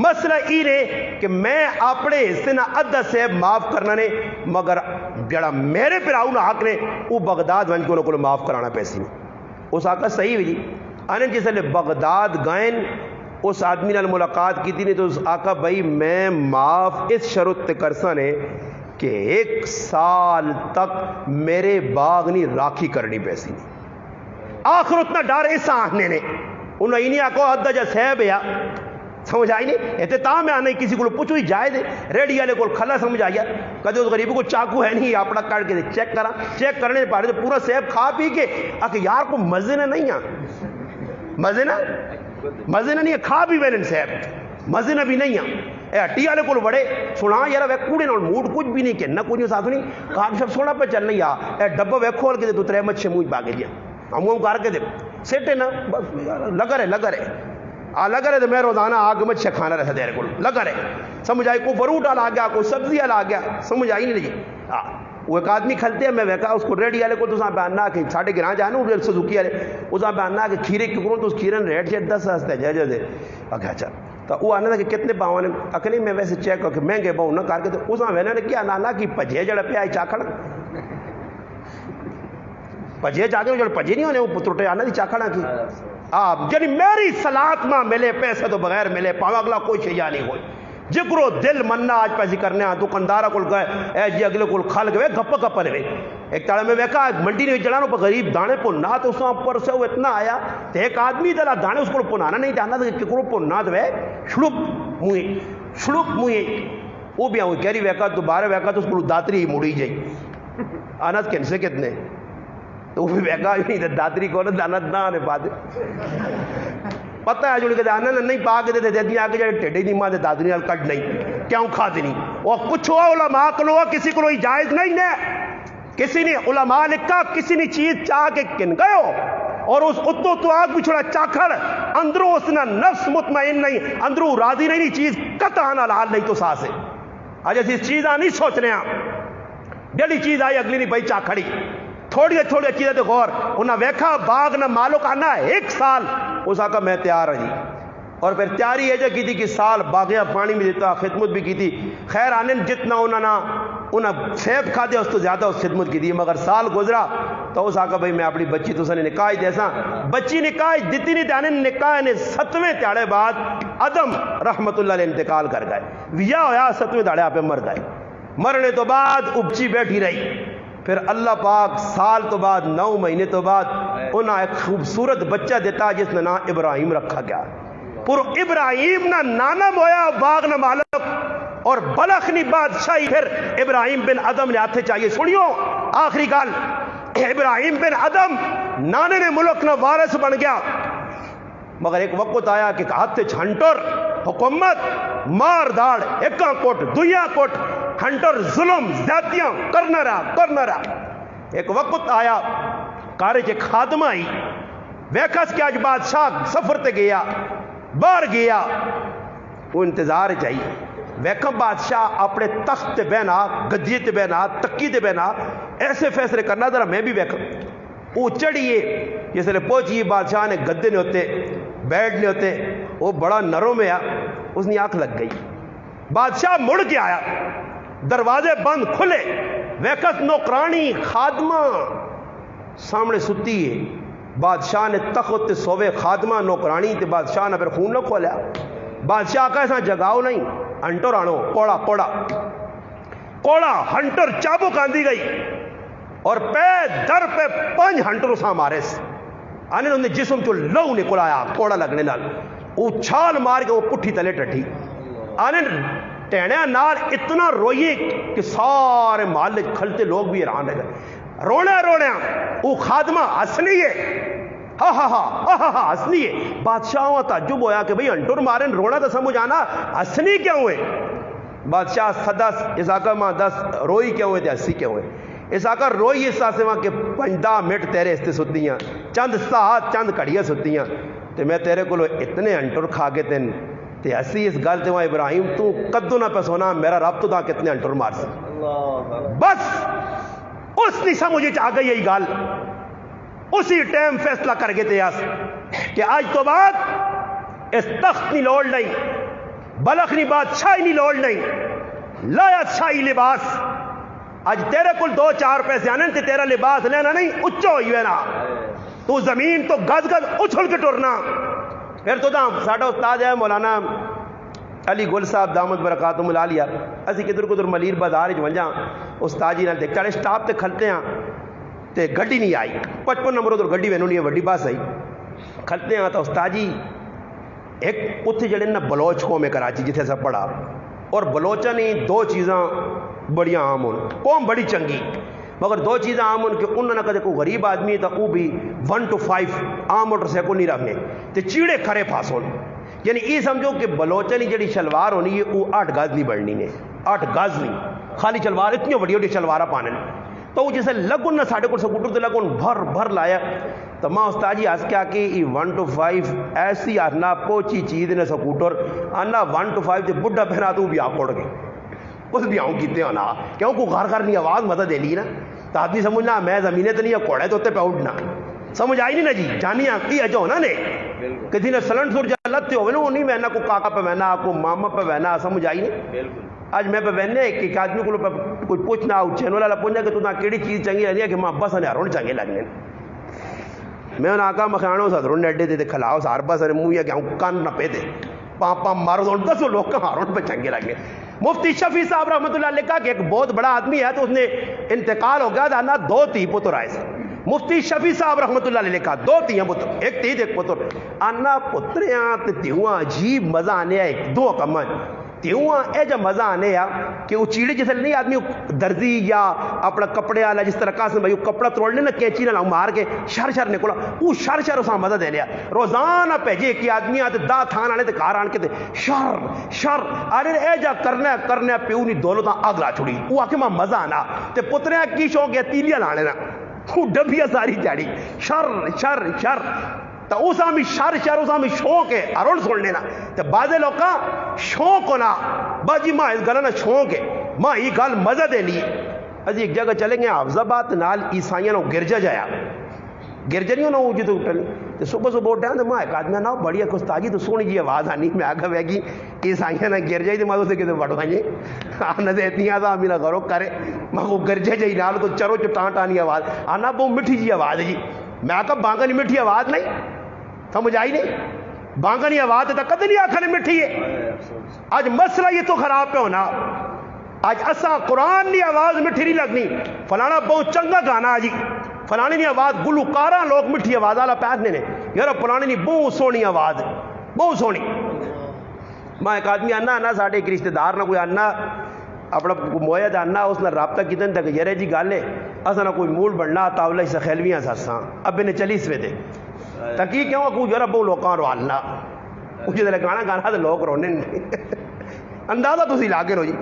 مسئلہ یہ ہے کہ میں اپنے حصے نہ ادھا سیب معاف کرنا نے مگر جڑا میرے پیراؤں نہ حق نے وہ بغداد ونج کو معاف کرانا پیسی اس آقا صحیح ہوئی آنے جس لئے بغداد گائن اس آدمی نال ملاقات کی تھی نہیں تو اس آقا بھائی میں معاف اس شرط کرسا نے کہ 1 سال تک میرے باغ نہیں راکھی کرنی پیسی آخر اتنا ڈر اس آنے نے انہوں ہی نہیں آکو ادھا جا سیب یا سمجھ آئی نہیں احتتام میں آنے کسی کو پوچھو ہی جائے دے ریڈی والے کو کھلا سمجھ آیا کہتے اس غریب کو چاقو ہے نہیں اپنا کاٹ کے چیک کرا چیک کرنے پڑے تو پورا سیب کھا پی کے آکے یار کو مزے نہ نہیں مزے نہ نہیں ہے کھا بھی ویلن سیب مزے نہ بھی نہیں اے ہٹی والے کو بڑے سنا یار وہ کوڑے نال موڈ کچھ بھی نہیں کہنا کچھ ساتھ نہیں کاغ شب سونا پہ چل نہیں اے ڈبہ وہ کھول کے تو 3 مچھے منہ باگے دیا ہم کر کے دے سیٹے نا بس لگا رہے لگا رہے تو میں روزانہ آگ مچھے کھانا رہتا دیر کو لگا رہے سمجھ آئی کوئی فروٹ آ گیا کوئی سبزی آ گیا سمجھ آئی نہیں لگی وہ ایک آدمی کھلتے ہیں میں ویکا اس کو ریڈی والے کو تو ساں بیاننا کہ ساڑھے گراں جانا وہ سزوکی والے اس ساں بیاننا کہ کھیرے کی کروں تو اس کھیرے ریٹ شیٹ 10 ہستے جائے دے اچھا تو وہ آنے تھا کہ کتنے پاؤں نے اکلی میں ویسے چیک کر کے مہنگے پاؤں نہ کر کے تو اس وینا نے کیا نانا کی پجے جڑا پہ آئی چاکھڑ پجے جا کے جڑ پجے نہیں ہونے وہ ٹوٹے آنا دی چاکھڑا کی آپ یعنی میری صلات ماں ملے پیسے تو بغیر ملے پاؤں اگلا کوئی شیعہ نہیں ہوئی جکرو دل مننا آج پیسے کرنے آن دکاندارہ کل گئے اے جی اگلے کل کھال گئے گپ گپ لے ایک تاڑے میں ویکا منڈی نے جڑانوں پر غریب دانے پونا تو اس پر سے وہ اتنا آیا تو ایک آدمی دلا دانے اس کو پونانا نہیں جانا کہ ککرو پونا تو ہے شلوک موئی وہ بھی آؤں کہہ رہی ویکا دوبارہ ویکا تو اس کو داتری موڑی جائی آنا کن سے کتنے تو وہ بھی ویکا نہیں داتری کو دانا دانے پاتے پتہ ہے جو کہ آنا نہیں پا کے دے دیا کہ جائے ٹیڈے نہیں ماں دے دادری نال کٹ نہیں کیوں کھا دی نہیں اور کچھ ہوا علماء کو کسی کو جائز نہیں ہے کسی نے علماء لکھا کسی نے چیز چاہ کے کن گئے ہو اور اس اتو تو آگ بھی چھوڑا چاکھڑ اندروں اس نے نفس مطمئن نہیں اندروں راضی نہیں چیز قطع حلال نہیں تو ساس ہے آج ایسی چیزاں نہیں سوچ رہے ہیں جڑی چیز آئی اگلی نہیں بھائی چاکھڑی تھوڑی چیزیں تو غور انہاں ویکھا باغ نہ مالک آنا 1 سال اس آقا میں تیار ہوں جی اور پھر تیاری یہ کی تھی کہ سال باغیاں پانی میں دیتا خدمت بھی کی تھی خیر آنے جتنا انہاں سیب کھا دیا اس تو زیادہ اس خدمت کی تھی مگر سال گزرا تو اس آقا بھائی میں اپنی بچی تو سنے نکاح جیسا بچی نکاح دیتی نہیں تھی نکاح نے 7ویں تیاڑے بعد ادم رحمت اللہ علیہ انتقال کر گئے ویا ہویا 7ویں تیاڑے آپ مر گئے مرنے تو بعد اپچی بیٹھی رہی پھر اللہ پاک سال تو بعد 9 مہینے تو بعد انہاں ایک خوبصورت بچہ دیتا جس نے نام ابراہیم رکھا گیا پر ابراہیم نہ نانا مویا باغ نہ مالک اور بلخنی بادشاہی پھر ابراہیم بن ادم نے ہاتھے چاہیے سنیو آخری گال ابراہیم بن ادم نانے نے ملک نہ وارث بن گیا مگر ایک وقت آیا کہ ہاتھے چھنٹر حکومت مار داڑ ایکاں کوٹ دویاں کوٹ ہنٹر ظلم زیادتیاں کرنا رہا ایک وقت آیا کارے کے خادمہ آئی ویکھس کہ آج بادشاہ سفر تے گیا باہر گیا وہ انتظار چاہیے ویکھم بادشاہ اپنے تخت تے بینا گدی تے بینا تکی تے بینا ایسے فیصلے کرنا ذرا میں بھی ویکھم وہ چڑھیے جس لئے پہنچیے بادشاہ نے گدے نے ہوتے بیڈ نے ہوتے وہ بڑا نروں میں اس نے آنکھ لگ گئی بادشاہ مڑ کے آیا دروازے بند کھلے ویکھس نوکرانی خادمہ سامنے ستی ہے بادشاہ نے تخت سوے خادمہ نوکرانی تے بادشاہ نے پھر خون نہ کھولیا بادشاہ کا ایسا جگاؤ نہیں ہنٹر آنو کوڑا ہنٹر چابک آندھی گئی اور پہ در پہ 5 ہنٹر اسا مارے آنے انہیں جسم چو لو نکل آیا کوڑا لگنے نال وہ چھال مار کے وہ پٹھی تلے ٹٹھی آنے ٹہنے نال اتنا روئیے کہ سارے محلے کھلتے لوگ بھی حیران ہے رونے وہ خادمہ اصلی ہے ہاں ہاں ہاں ہاں ہاں ہنسنی ہے. بادشاہ تعجب ہویا کہ بھئی انٹر مارن رونا تو سمجھ آنا, ہنسنی کیوں ہوئے؟ بادشاہ سدس اس آقا ماں دس روئی کیوں ہوئے تے ہنسی کیوں ہوئے؟ اس آقا روئی اس آسے وہاں کہ 5 منٹ تیرے استے ستیاں, چند ساعت چند کڑیاں ستیاں, تے میں تیرے کو اتنے انٹر کھا کے تین تے ہسی اس گل تے وہاں ابراہیم تو قدو نہ پیسونا میرا رب تو دا کتنے انٹر مار سی. بس اس نہیں سمجھ آ گئی یہی گل, اسی ٹائم فیصلہ کر گئے تھے کہ آج تو بعد اس تخت نہیں لوڑ نہیں, بلخ نہیں بادشاہی نہیں لوڑ نہیں, لایا شاہی لباس. آج تیرے کل 2-4 پیسے آنے تے تیرا لباس لینا نہیں اچھو ہوئی ہے نا, تو زمین تو گز گز اچھل کے ٹرنا. پھر تو ساڈا استاد ہے مولانا علی گل صاحب دامت برکاتہم العالیہ, اسی کدھر ملیر بازار ونجاں استاد جی نال دیکھ سٹاپ تے کھلتے ہیں تے گڈی نہیں آئی, 55 نمبر ادھر گڈی وینو نہیں ہے, وڈی بس آئی. کھلتے ہیں تو استاد جی ایک اتنے جڑے نا بلوچ قوم ہے کراچی جتھے سے پڑھا, اور بلوچاں نے 2 چیزاں بڑیاں عام ہون, قوم بڑی چنگی مگر 2 چیزاں عام ہون کہ انہوں نے کدے کوئی غریب آدمی ہے تو وہ بھی 1 to 5 عام موٹر سائیکل نہیں رکھنے تے چیڑے کھرے پاس ہون. یعنی یہ سمجھو کہ بلوچاں کی جڑی شلوار ہونی ہے وہ 8 گز نہیں بڑھنی نے, 8 گز نہیں, خالی شلوار اتنی وڈی وڈی شلوارہ پانے. تو وہ جسے لگن نہ ساڑھے کو سکوٹر تے لگن بھر لایا, تو ماں استاد جی ہس کے آ کے 1 to 5 ایسی آنا پوچھی چیز نے سکوٹر آنا 1 to 5 تے بڈھا پہنا تو بھی آپ اڑ گئے, اس بھی آؤں کیتے ہونا کیوں کو گھر نہیں آواز مدد دے لی نا, تو آدمی سمجھنا میں زمینے تو نہیں کوڑے تو پہ اٹھنا, سمجھ آئی نہیں نا جی. جانی آنکھی ہے جو ہونا نے کسی نے سلنٹ سر جلتے ہوئے نا, وہ نہیں بہنا کو کاکا پہ بہنا, کو ماما پہ بہنا, سمجھ آئی نہیں. آج میں پہ بہنے ایک آدمی کو کوئی پوچھنا چینول والا پوچھنا کہ تو کیڑی چیز چنگی لگنی ہے, کہ ماں بس نے ہرون چنگے لگنے. میں انہیں آقا مکھانوں سے ہرون اڈے دے کھلاؤ سار بس نے منہ کہ ہوں کان نہ پہ دے پاپا مارو تو 10 لوگ کا ہارون پہ چنگے لگنے. مفتی شفیع صاحب رحمۃ اللہ علیہ کا کہ ایک بہت بڑا آدمی ہے تو اس نے انتقال ہو گیا تھا, 2 تھی پتر آئے سے. مفتی شفیع صاحب رحمۃ اللہ علیہ کا 2 تھی پتر, ایک تھی ایک پتر. آنا پتریاں تیواں عجیب مزہ آنے آئے 2 کمن تیواں اے جب مزہ آنے آ کہ وہ چیڑے جیسے نہیں آدمی درزی یا اپنا کپڑے والا جس طرح کا بھائی کپڑا توڑنے نا کینچی نہ مار کے شر نکلا, وہ شر اساں مزہ دے لیا. روزانہ بھیجے کہ آدمی آتے دا تھان آنے تے گھر آن کے شر آنے اے جا کرنا پیو نہیں دولتاں اگ لا چھڑی. وہ آکے ماں مزہ آنا تے پتریاں کی شوق ہے تیلیاں لانے نا, وہ ڈبیاں ساری چاڑی شر تو اس میں شر اس میں شوق ہے ارون سننے نا. تو بعضے لوگ کا شوق ہونا باجی ماں اس گل نا شوق ہے, ماں یہ گل مزہ دے لی. ابھی ایک جگہ چلیں گے حافظ آباد نال عیسائیاں نو گرجا جایا, گرجا نہیں ہونا وہ جی تو اٹھنی تو صبح اٹھا تو ماں ایک آدمی نا بڑی استادی تو سونی جی آواز آنی. میں آگے وے گی عیسائیاں نے گرجا ہی تو میں اسے کتنے بڑھوائیں آنا تو اتنی آدھا میرا غورو کرے ماں کو گرجا جائی نال تو چرو چٹان ٹانی آواز آنا بہت میٹھی جی آواز جی. میں آگا بانگا نہیں میٹھی آواز نہیں, سمجھ آئی نہیں, بانگا نہیں آواز تو کدے نہیں آخر میٹھی ہے. آج مسئلہ یہ تو خراب پہ ہونا, آج اساں قرآن کی آواز میٹھی نہیں لگنی, فلانا بہت چنگا گانا جی, فلانے کی آواز گلوکاراں لوگ میٹھی آواز والا پیسنے نے یار, فلانے کی بہت سونی آواز بہت سونی. میں ایک آدمی آنا ساڈے ایک رشتے دار نہ کوئی آنا اپنا مویا آنا اس نے رابطہ کتنے تک یار جی گل ہے اصل نہ کوئی مول بننا تاولا ہی سخیلویاں ساساں ابے نے 40 دے تکی کیوں کو یار بہت لوگوں روالنا جی گانا تو لوگ رونے اندازہ تھی لا کے رو جی.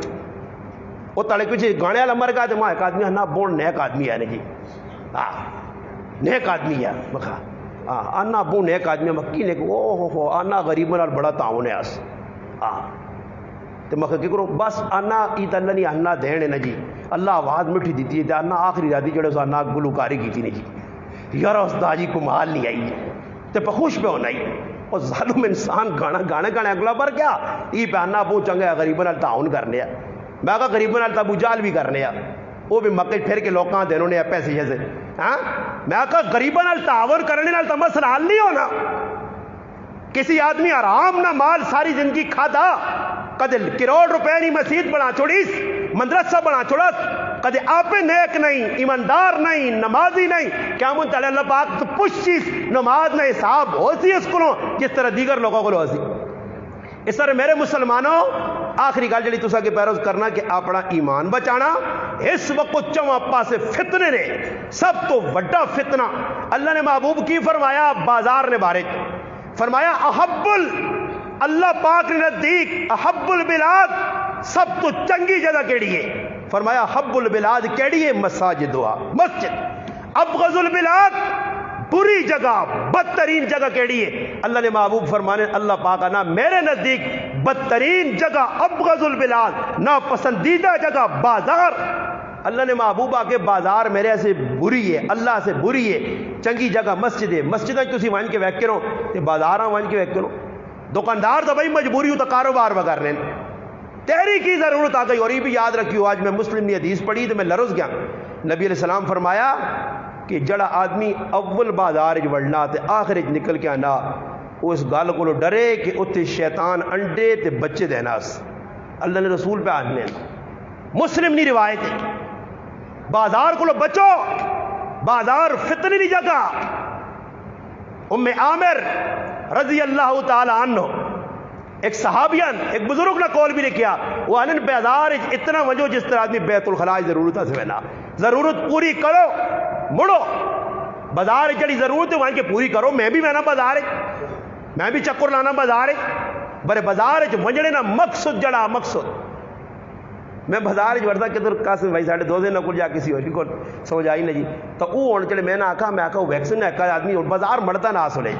وہ تڑے کچھ گانے والا مر گیا تو ماں ایک آدمی ہے نا بہت نیک آدمی ہے جی, ہاں نیک آدمی ہے مکھا ہاں آنا بہت نیک آدمی ہے مکی نے او ہو آنا غریب نال بڑا تعاون ہے آس ہاں تو میں کہ کرو بس آنا ایت اللہ نہیں آنا دین ہے جی, اللہ آواز میٹھی دیتی ہے آنا آخری رات جڑے اس آنا گلوکاری کی تھی جی. یار استاد جی کمال نہیں آئی تو خوش پہ ہونا ہی, اور ظالم انسان گانے اگلا پر کیا یہ پہننا بہت چنگا ہے غریبوں نال تعاون کرنے. میں کہا غریبوں نال ابو جال بھی کرنے, وہ بھی مکے پھر کے لوگوں دینوں نے پیسے جیسے ہاں. میں کہا غریبوں نال تعاون کرنے نال تو مسئلہ حل نہیں ہونا. کسی آدمی آرام نہ مال ساری زندگی کھادا, کدے کروڑ روپے نہیں مسجد بنا چھوڑیس, مدرسہ بنا چھوڑا, کدے آپ نیک نہیں, ایماندار نہیں, نمازی نہیں, کیا من تعالی اللہ پاک تو پوچھیس نماز میں حساب ہو سی اس کو جس طرح دیگر لوگوں کو ہو سی. اس طرح میرے مسلمانوں آخری گل جڑی تساں کے پیروز کرنا کہ اپنا ایمان بچانا. اس وقت چواں پاسے فتنے نے, سب تو بڑا فتنہ اللہ نے محبوب کی فرمایا بازار نے بارے فرمایا اللہ پاک نے نزدیک احب البلاد سب تو چنگی جگہ کیڑی ہے؟ فرمایا حب البلاد کیڑی ہے؟ مساجد ہوا مسجد. ابغض البلاد بری جگہ بدترین جگہ کیڑی ہے؟ اللہ نے محبوب فرمانے اللہ پاک نا میرے نزدیک بدترین جگہ ابغض البلاد ناپسندیدہ جگہ بازار. اللہ نے محبوب آ کے بازار میرے سے بری ہے, اللہ سے بری ہے. چنگی جگہ مسجد ہے. مسجد تسی ون کے ویک کرو تے بازاراں ون کے ویک کرو. دکاندار تو بھائی مجبوری ہو تو کاروبار وغیرہ لین, تیری کی ضرورت آ گئی. اور یہ بھی یاد رکھیو, آج میں مسلم کی حدیث پڑھی تو میں لرز گیا. نبی علیہ السلام فرمایا کہ جڑا آدمی اول بازار وڑنا تے آخر نکل کے آنا, اس گل کو ڈرے کہ اتنے شیطان انڈے تے بچے دینا. اللہ نے رسول پہ آنے مسلم نہیں روایت ہے. بازار کو بچو, بازار فتنی نہیں جگہ. ام عامر رضی اللہ تعالی عنہ ایک صحابیان ایک بزرگ نے کول بھی نے کیا, وہ آنن بازار اتنا وجو جس طرح آدمی بیت الخلاء ضرورت ہے سوینا ضرورت پوری کرو مڑو. بازار جڑی ضرورت ہے وہاں کے پوری کرو. میں بھی مینا بازار میں بھی چکر لانا بازار برے بازار وجڑے نا مقصد جڑا مقصد میں بازار وردا کدھر قاسم بھائی ساڑھے دو دن کل جا کسی ہوری کو سمجھ آئی نہیں جی. تو وہ ہونے چلے میں نے آکھا ویکسن ہے آدمی بازار مرتا نہ سنے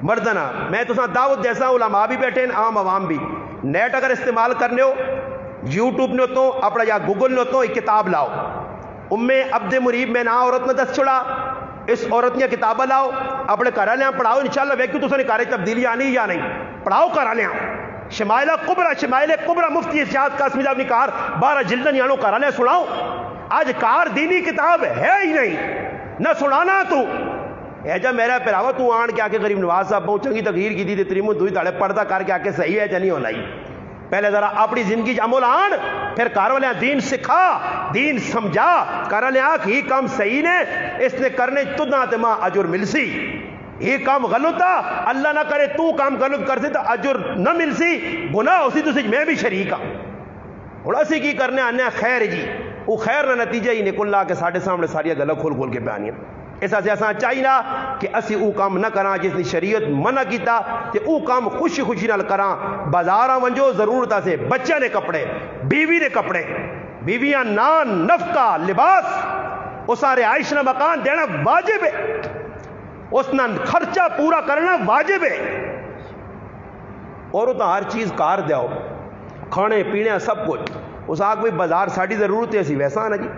مرتا نہ. میں تو دعوت جیسا علماء بھی بیٹھے ہیں عام عوام بھی. نیٹ اگر استعمال کرنے ہو یوٹیوب نے ہوتا ہوں اپنا یا گوگل نے ہوتا ہوں ایک کتاب لاؤ ام عبد مریب میں نہ عورت نے دس چھڑا. اس عورت نے کتابیں لاؤ اپنے گھر والے پڑھاؤ, انشاءاللہ ویکو تو سارے تبدیلی آنی یا نہیں. پڑھاؤ گھر والے شمائل کبرا مفتی ارشاد قاسمی صاحب نے کار 12 جلدن یانو کرانے سناؤ. آج کار دینی کتاب ہے ہی نہیں نہ سنانا. تو اے جا میرا پراوا تو آن کے آکے غریب نواز صاحب بہت چنگی تقریر کی تھی تریمو دوئی تاڑے پردہ کر کے آکے صحیح ہے جا نہیں ہونا ہی. پہلے ذرا اپنی زندگی عمل آن, پھر کار والے دین سکھا دین سمجھا. کار والے آنکھ ہی کام صحیح نے اس نے کرنے تدنا تما اجر ملسی. یہ کام غلط تھا اللہ نہ کرے تو کام غلط کرتے تو اجر نہ ملسی گناہ اسی تو میں بھی شریک ہاں. اور اسی کی کرنے آنے خیر جی وہ خیر نہ نتیجہ ہی نکل لا کے ساڑھے سامنے ساری گلہ کھول کے بیانیاں. اس سے ایسا چاہیے نا کہ اسی او کام نہ کراں جس نے شریعت منع کیتا تے او کام خوشی خوشی نال کراں. بازاراں ونجو ضرورت سے بچے نے کپڑے بیوی نے کپڑے بیویاں نان نفقہ لباس وہ سارے عائش نہ مکان دینا واجب ہے, اس نہ خرچہ پورا کرنا واجب ہے. اور تو ہر چیز کار دیاؤ کھانے پینے سب کچھ. اس آگ بھی بازار ساڑی ضرورت ہے اسی ویسا نا جی.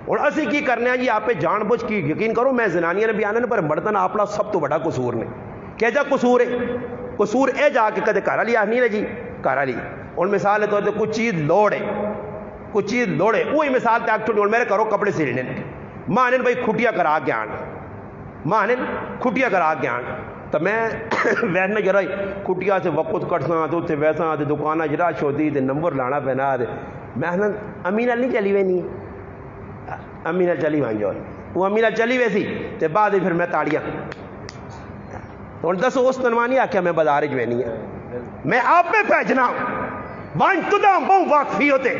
اور اسی کی کرنے ہیں جی آپ پہ جان بوجھ کی یقین کرو میں زنانیاں نے بھی آنے پر مردن اپنا سب تو بڑا قصور نے کیا جا قصور ہے. قصور اے جا کے کدے کارا لیا نہیں جی کارا لی. اور مثال ہے تو کچھ چیز لوڑ ہے کچھ چیز لوڑے وہی مثال تک چھوڑی. اور میرے کرو کپڑے سلنے ماں نے بھائی کھٹیا کرا کے آن ماں نے کھٹیا کرا کے آن. تو میں ویسنا جرا کھٹیا سے وقت کٹساں تو اتنے ویسا تو دکانہ جراش ہوتی تو نمبر لانا پینا. میں امی نال نہیں چلی وے نہیں امی نال چلی وان جو وہ امی نال چلی ویسی تو بعد پھر میں تاڑیاں ہوں دسو اس تنوع نہیں آخیا میں بازار چ وینی ہاں میں آپ پہ بھیجنا وان تدا بہو واقفی ہوتے.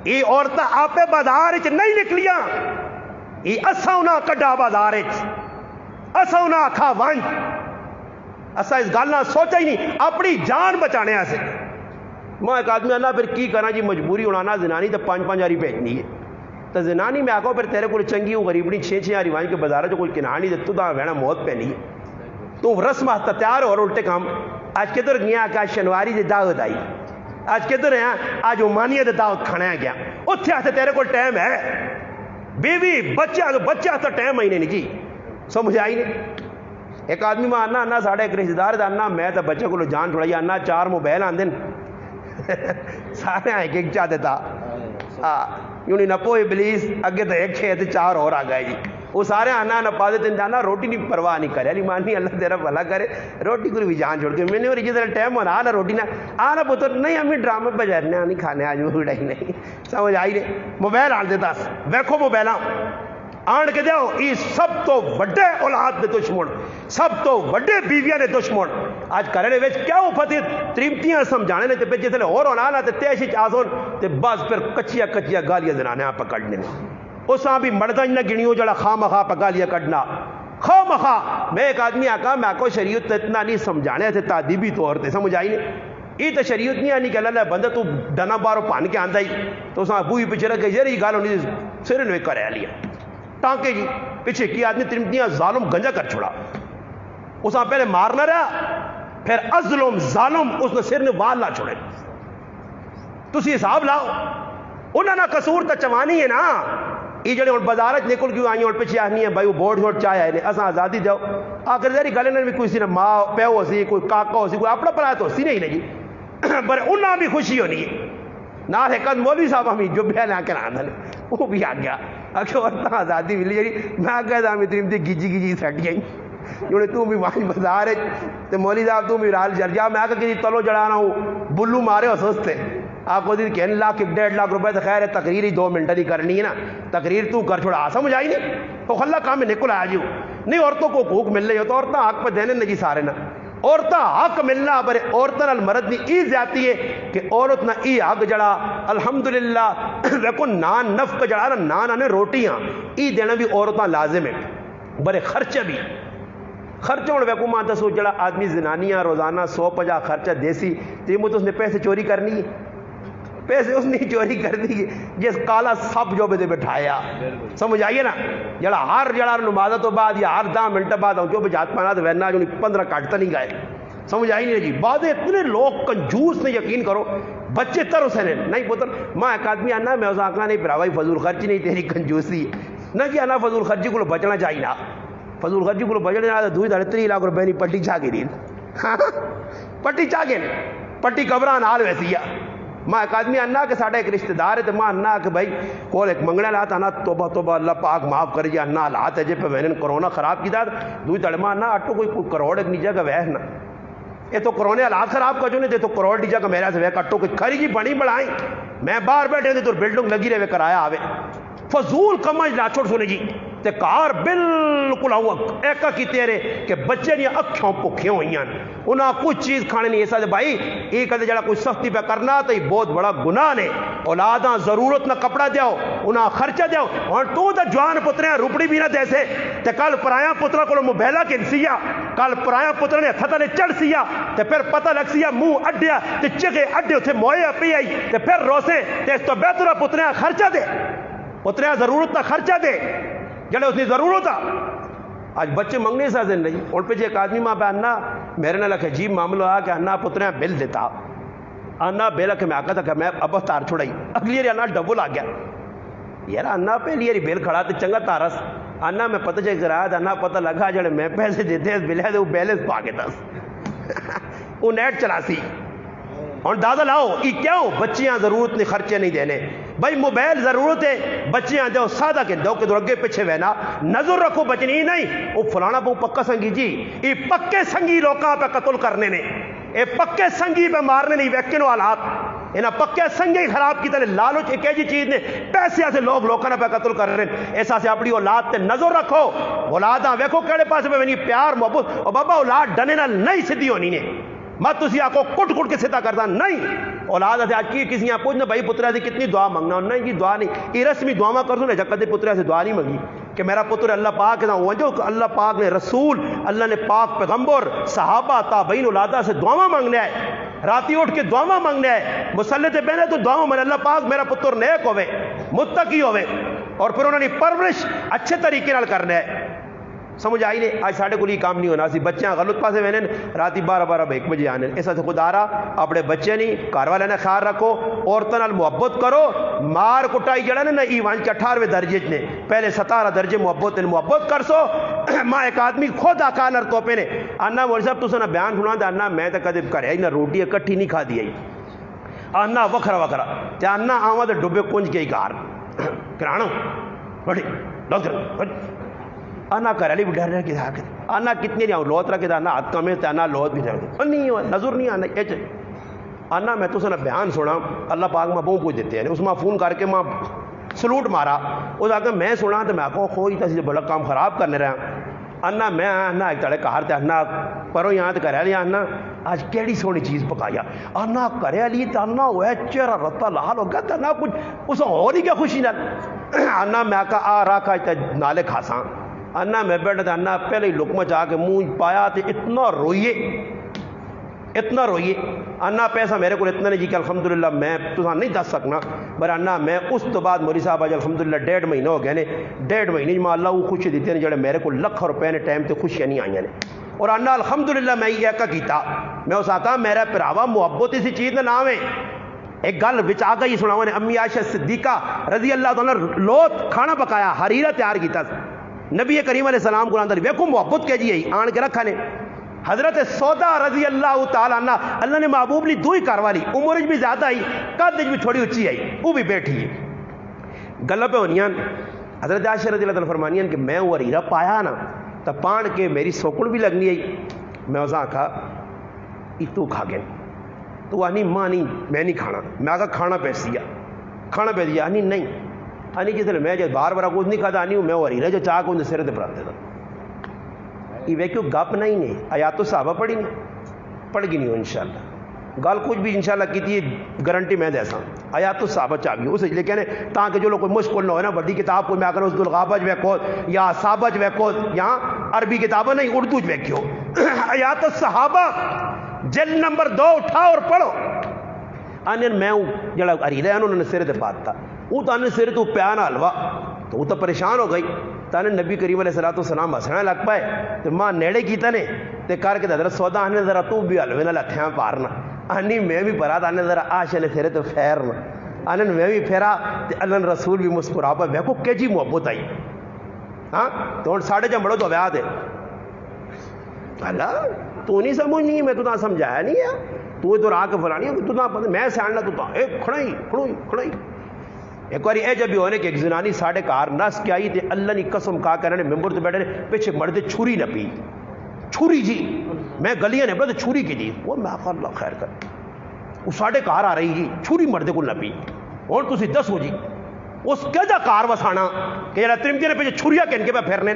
یہ عورتیں آپ بازار چ نہیں نکلیاں یہ اسا انہاں کڈا بازار اسا انہاں آکھا ون اسا اس گل نہ سوچا ہی نہیں اپنی جان بچانے سے. میں ایک آدمی آنا پھر کی کرنا جی مجبوری ہونا زنانی تو 5-5 ہاری بھیجنی ہے. تو زنانی میں آکھو پھر تیرے کو چنگی ہو غریبنی 6-6 ہاری وائن کے بازار جو کوئی کنہا نہیں تو دا وینا موت پہ نہیں تو رسم تیار اور الٹے کام. آج کدھر گیا کہ آج شنواری دی دعوت آئی آج کدھر ہیں آج عمانیہ دی دعوت کھانا گیا اتھے آتے تیرے کو ٹائم ہے بیوی بچہ تو ٹائم ہی نہیں جی سمجھ آئی نہیں. ایک آدمی میں آنا آنا ساڑھے ایک رشتہ دار آنا میں تو بچے کو جان چھوڑائی آنا 4 موبائل آن دن سارے ایک ایک چاہتے تھا یوں نہیں نپو ابلیس اگے تو ایک ہے 4 اور آ گئے جی. وہ سارے آنا نپا دیتے جانا روٹی نہیں پرواہ نہیں کرے علی مانی اللہ تیرا بھلا کرے روٹی کو بھی جان چھوڑ کے میں نے جس طرح ٹائم ہونا آنا روٹی نہ آنا پتر نہیں ہمیں ڈرامے پہ جانے نہیں کھانے آج وہ اڑائی نہیں سمجھ آئی نہیں. موبائل آن دیتا ویکھو موبائل آن کے دیو ای سب تو بڑے اولاد دے دشمن، سب تو بڑے بیویاں دے دشمن آج کرنے وچ کیا فتح تریمتیاں سمجھانے نے تے پہ جتنے اور ہونا نا تے تیشی چاسون تے بعض پھر کچیا کچیا گالیاں زنانے آپ پکڑنے اس ہاں بھی مردہ نہ گنیوں جڑا خواہ مخواہ پہ گالیاں کڑنا خواہ مخواہ. میں ایک آدمی آکا میں آکو شریعت اتنا نہیں سمجھانے تھے تعدیبی طور تے سمجھ آئی نہیں یہ تو شریعت نہیں آنی کہ اللہ بندہ تو ڈنا بارو پان کے آندہ ہی تو اس ہاں بوئی پیچھے رکھ کے یہ گال ہونی سرے نوے کرے لیا ٹانکے جی پیچھے کی آدمی ترمتیاں ظالم گنجا کر چھوڑا اس ہاں پہلے مارنا رہا پھر ازلم ظالم اس نے سر نے وال نہ چھوڑے تسی حساب لاؤ انہاں نہ قصور تا چوانی ہے نا یہ جڑے ہن بازارچ نکل کیوں آئی ہن پیچھے آنی ہے بھائی وہ بورڈ شورڈ چاہے آئے نے اساں آزادی دیو آخر ذری گلے نے بھی کوئی سی نہ ماں پیو ہو سی کوئی کاکا ہو سی کوئی اپنا پڑھا تو سی نہیں جی پر انہاں بھی خوشی ہونی ہے نہ ایک مولوی صاحب ہمیں جو بھی لا کے آندھا وہ بھی آ گیا اکھے ورنہ آزادی ملی جی میں آگیا تھا ہمیں ترمتی گیجی گیجی سٹ گئی جوڑے تو بھی وہاں بازار ہے تو مولوی صاحب تو بھی رال جر جا میں آگا کہ تلو جڑانا ہوں بلو مارے ہو سستے آپ کو دن کہنے لاکھ 1.5 لاکھ روپے تو خیر ہے تقریر ہی 2 منٹ ہی کرنی ہے نا تقریر تو کر چھوڑا سمجھ آئی نہیں تو خلا کام میں نکل آیا جیو نہیں عورتوں کو حقوق مل رہی ہو تو عورتیں حق پہ دینے نجی سارے نا عورتیں حق ملنا برے عورتیں المرد نہیں ای زیادتی ہے کہ عورت نہ ای حق جڑا الحمدللہ ویکو نان نفق جڑا نا نان آنے روٹیاں ای دینا بھی عورتیں لازم ہے برے خرچہ بھی خرچہ اور ویکو ماں دسو جڑا آدمی زنانیاں روزانہ 150 خرچہ دیسی تیمو تو اس نے پیسے چوری کرنی ہے پیسے اس نے چوری کر دی جس کالا سب جو بے بٹھایا سمجھ آئیے نا جڑا ہر جڑا نمازہ تو بعد یا ہر 10 منٹ بعد جو بھی جات پانا تو وینا جو 15 کاٹتا نہیں گئے سمجھ آئی نہیں جی بعد اتنے لوگ کنجوس نے یقین کرو بچے تر اسے نہیں پتر ماں ایک آدمی آنا میں اس آنکھا نہیں پراوائی فضول خرچی نہیں تیری کنجوسی نہ جی آنا فضول خرچی کو بچنا چاہیے نا فضول خرچی کو بچنا تو 2.5 لاکھ روپے نہیں پٹی چاہ گئی پٹی چاہ گئے پٹی قبران حال ویسی ہے ماں ایک آدمی آنا کہ ساڑھا ایک رشتہ دار ہے تو ماں آنا کہ بھائی کول ایک منگڑا لات آنا توبہ توبہ اللہ پاک معاف کر جی آنا حالات ہے جے پہ وینن کرونا خراب کی دا دوئی تڑما آنا اٹھو کوئی کروڑ ایک نیجا کا ویہ نا یہ تو کرونے حالات خراب کا جو نہیں دے تو کروڑ نیجا کا میرا سے ویہ کٹو کوئی کھری جی بڑی بڑھائیں میں باہر بیٹھے دے تو بلڈنگ لگی رہے کرایا آوے فضول کمج لا چھوڑ سونے جی تے کار بالکل آؤں ایکا کی تیرے کہ بچے نہیں اکھیوں پکھیوں ہوئی ہیں انہاں کچھ چیز کھانے نہیں ایسا دے بھائی ایک کہتے جڑا کوئی سختی پہ کرنا تو یہ بہت بڑا گناہ نے اولاداں ضرورت نہ کپڑا دیاؤ انہاں خرچہ دیاؤ اور تو دا جوان پتریاں روپڑی بھی نہ دیسے تے کل پرایا پترہ کو موبیلہ کے سیا کل پرایا پترہ نے تھتا نے چڑھ سیا تے پھر پتہ لگ سیا منہ اڈیا تے چگے اڈے اتھے موئے پی آئی تے پھر روسے تے اس تو بہترہ پتریاں خرچہ دے پتریاں ضرورت نہ خرچہ دے جڑے اس نے ضرورت آج بچے منگنے سا دن نہیں اور پہ ایک آدمی ماں پہ آنا میرے نے لکھے جیب معاملہ آیا کہ آنا پتریاں بل دیتا آنا بیلہ کہ میں آکا تھا کہ میں اب تار چھوڑائی اگلی یاری آنا ڈبل آ گیا یار آنا پہلی یاری بیل کھڑا تے چنگا تارس آنا میں پتہ چاہیے کرایا تھا آنا پتہ لگا جڑے میں پیسے دیتے ہیں بلے دے وہ بیلنس پا کے تھا وہ نیٹ چلا سی اور دادا لاؤ یہ کیا ہو بچیاں ضرورت نہیں خرچے نہیں دینے بھائی موبائل ضرورت ہے بچیاں دو سادہ کے دو کہ دو اگے پیچھے وینا نظر رکھو بچنی نہیں وہ فلانا بہو پکا سنگی جی یہ پکے سنگی لوکاں پہ قتل کرنے نے یہ پکے سنگی پہ مارنے نہیں ویکن حالات انہاں پکے سنگی خراب کی طرح لالچ ایک ایجی چیز نے پیسے سے لوگ لوکاں پہ قتل کر رہے ہیں ایسا سے اپنی اولاد تے نظر رکھو اولاداں ویکھو کیڑے پاس پہ ونی پیار محبت اور بابا اولاد ڈنے نال نہیں سدھی ہونی نے مت تسی آکو کٹ کٹ کے ستا کرتا نہیں اولاد سے آج کی کسی یہاں پوچھنا بھائی پترہ سے کتنی دعا مانگنا نہیں جی دعا نہیں یہ رسمی دعا کر دوں نا جب کدے پترہ سے دعا نہیں مانگی کہ میرا پتر اللہ پاک ہے وہ جو اللہ پاک نے رسول اللہ نے پاک پیغمبر صحابہ تابعین اولادہ سے دعا مانگنے آئے راتی اٹھ کے دعا مانگنے آئے مسلح تے بہنے تو دعا من اللہ پاک میرا پتر نیک ہوئے متقی ہوئے اور پھر انہوں نے پرورش اچھے طریقے نال کرنے آئے سمجھ آئی نہیں آج ساڑھے کو لی کام نہیں ہونا سی بچیاں غلط پاسے وینے راتی 12-12 بجے آنے ایسا سے خدا رہا اپنے بچے نہیں کاروالے نے خیال رکھو عورتوں نال محبت کرو مار کٹائی جڑا نا ایوان 18ویں درجے نے پہلے 17 درجے محبت کر سو ماں ایک آدمی خود آکانر توپے نے آنا مول صاحب تو سنا بیان سنا دے آنا میں تا کدب کرے نہ روٹی اکٹھی نہیں کھا دی آنا وکھرا تے آنا آواں تے ڈبے کنج کے گار کرانا بڑی ڈاکٹر آنا کر علی بھی ڈر رہے کدھا کر آنا کتنی نہیں لوت رہا کدھا آنا ہاتھ کمے تے آنا لوت بھی رہے نہیں ہوا نظر نہیں آنا ایچ آنا میں تو سنا بیان سوڑا اللہ پاک ماں بہوں پوچھ دیتے ہیں اس ماں فون کر کے ماں سلوٹ مارا. اس آگے میں سنا تو میں آخو کوئی تو بڑا کام خراب کرنے رہا. انا میں آنا ایک تڑے کار تے آنا پرو یہاں تے کرے لیا آنا آج کیڑی سونی چیز پکایا آنا کرے لی تے آنا ہوئے چہرہ رتا لال ہو گیا تے آنا کچھ اس ہو نہیں کیا خوشی نہ آنا میں آکا آ راکھا تے نالے کھاساں. آنا میں بیٹھا تے آنا پہلے ہی لقمہ چاہ کے منہ پایا تے اتنا روئیے آنا پیسہ میرے کو اتنا نہیں جی کہ الحمدللہ میں تو نہیں دس سکنا پر آنا میں اس تو بعد مولی صاحب آج الحمدللہ 1.5 مہینہ ہو گئے نے 1.5 مہینے میں اللہ وہ خوشی دیتے ہیں جڑے میرے کو لکھ روپے نے ٹائم تے خوشیاں نہیں آئیں نے. اور آنا الحمدللہ میں یہ ایک کیتا میں اس آقا میرا پراوا محبت اسی چیز کا نام ہے. ایک گل بچ آ گئی سناؤ نے امی عائشہ صدیقہ رضی اللہ تعالیٰ لوت کھانا پکایا حریرہ تیار کیتا نبی کریم علیہ السلام کو اندر ویکھو محبت کے جی آن کے رکھا نے. حضرت سودا رضی اللہ تعالیٰ عنہ اللہ نے محبوب لی دو ہی کاروا لی عمر بھی زیادہ آئی قد بھی تھوڑی اچھی آئی وہ بھی بیٹھی ہے گلہ پہ ہونیاں. حضرت عائشہ رضی اللہ تعالیٰ فرمانیاں کہ میں وہ حریرہ پایا نا تو پان کے میری سوکن بھی لگنی آئی. میں اسا آکھا تو کھا گئے تو آنی ماں نہیں میں نہیں کھانا. میں آکھا کھانا پیسیا کھانا پہ دیا آنی نہیں آنی جس میں جب بار بار کچھ نہیں کھاتا آنی ہوں میں وہ حریرہ جو چاہ کو ان سر تے پڑھا دیتا. یہ ویکھو گپ نہیں نے آیات تو صحابہ پڑھی نہیں پڑھ گی نہیں ہو انشاءاللہ گل کچھ بھی انشاءاللہ کی تھی گارنٹی میں دے ساں آیات تو صحابہ چاہ گئی اس لیے کہنے تاکہ جو لوگ کوئی مشکل نہ ہو نا بڑی کتاب کوئی میں اگر اس الغابہ ویکھو یا صحابہ ویکھو یا عربی کتابیں نہیں اردو ویکھو آیات الصحابہ جلد نمبر 2 اٹھاؤ اور پڑھو. آنے میں جڑا حریرہ انہوں نے سر تے پاتا وہ تو آنے سر تو پیا نہ حلوا تو وہ تو پریشان ہو گئی. تانے نبی کریم علیہ السلام ہسنا لگ پائے تو ماں نیڑے کیتا نے تے کر کے حضرت سودا آنے ذرا تو بھی حلوے نہ لتھیاں پارنا آنی میں بھی پرات آنے ذرا آشے نے پھیرے تو پھیرنا آنے میں بھی پھیرا تے اللہ رسول بھی مسکرا پا میں کو کہ جی محبت آئی. ہاں تو ہن ساڑھے جا بڑو تو ویاہ دے اللہ تو نہیں سمجھنی میں تو سمجھایا نہیں ہے تو راہ کے فلانی تو میں سیاڑنا تو کھڑائی ایک بار یہ جب بھی ہونے کہ ایک زنانی ساڑھے کار نس کے آئی تے اللہ نے قسم کہا کہ انہوں نے ممبر تے بیٹھے پیچھے مردے چھری نہ پی چھری جی میں گلیاں نے بڑھتے چھری کی دی وہ میں آخر اللہ خیر کر وہ ساڑھے کار آ رہی جی چھری مردے کو نہ پی اور تسی دس ہو جی اس کیا جا کار وسانا کہ جڑا ترمدی نے پیچھے چھریا کہن کے پہ پھیرنے.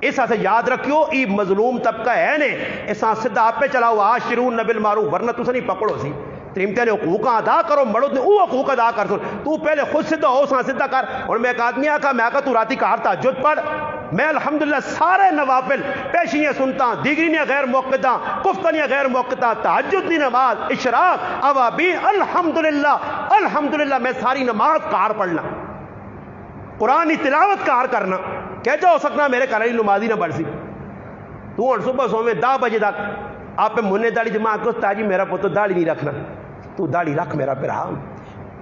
اس سے یاد رکھیو ای مظلوم طبقہ ہے نے اس سدھا آپ پہ چلاؤ عاشرون بالمعروف ورنہ تسا نہیں پکڑو سی تریمتے نے حقوق ادا کرو مڑو نے وہ حقوق ادا کر سن تو پہلے خود سدھا ہو سا سدھا کر. اور میں ایک آدمی آکھا میں آکھا تو راتی کار تہجد پڑھ میں الحمدللہ سارے نوافل پیشیاں سنتا دیگریاں غیر موقعہ کفتنیاں غیر موقعہ تہجد دی نماز اشراق اوابین الحمدللہ میں ساری نماز کار پڑھنا قرآن تلاوت کار کرنا کہ جو ہو سکنا میرے گھر والی نمازی نہ پڑھ سی. تو ہن صبح سویں 10 بجے تک آپ پہ منہ داڑھی جمع کو تاجی میرا پتر داڑھی نہیں رکھنا تو داڑھی رکھ میرا پھر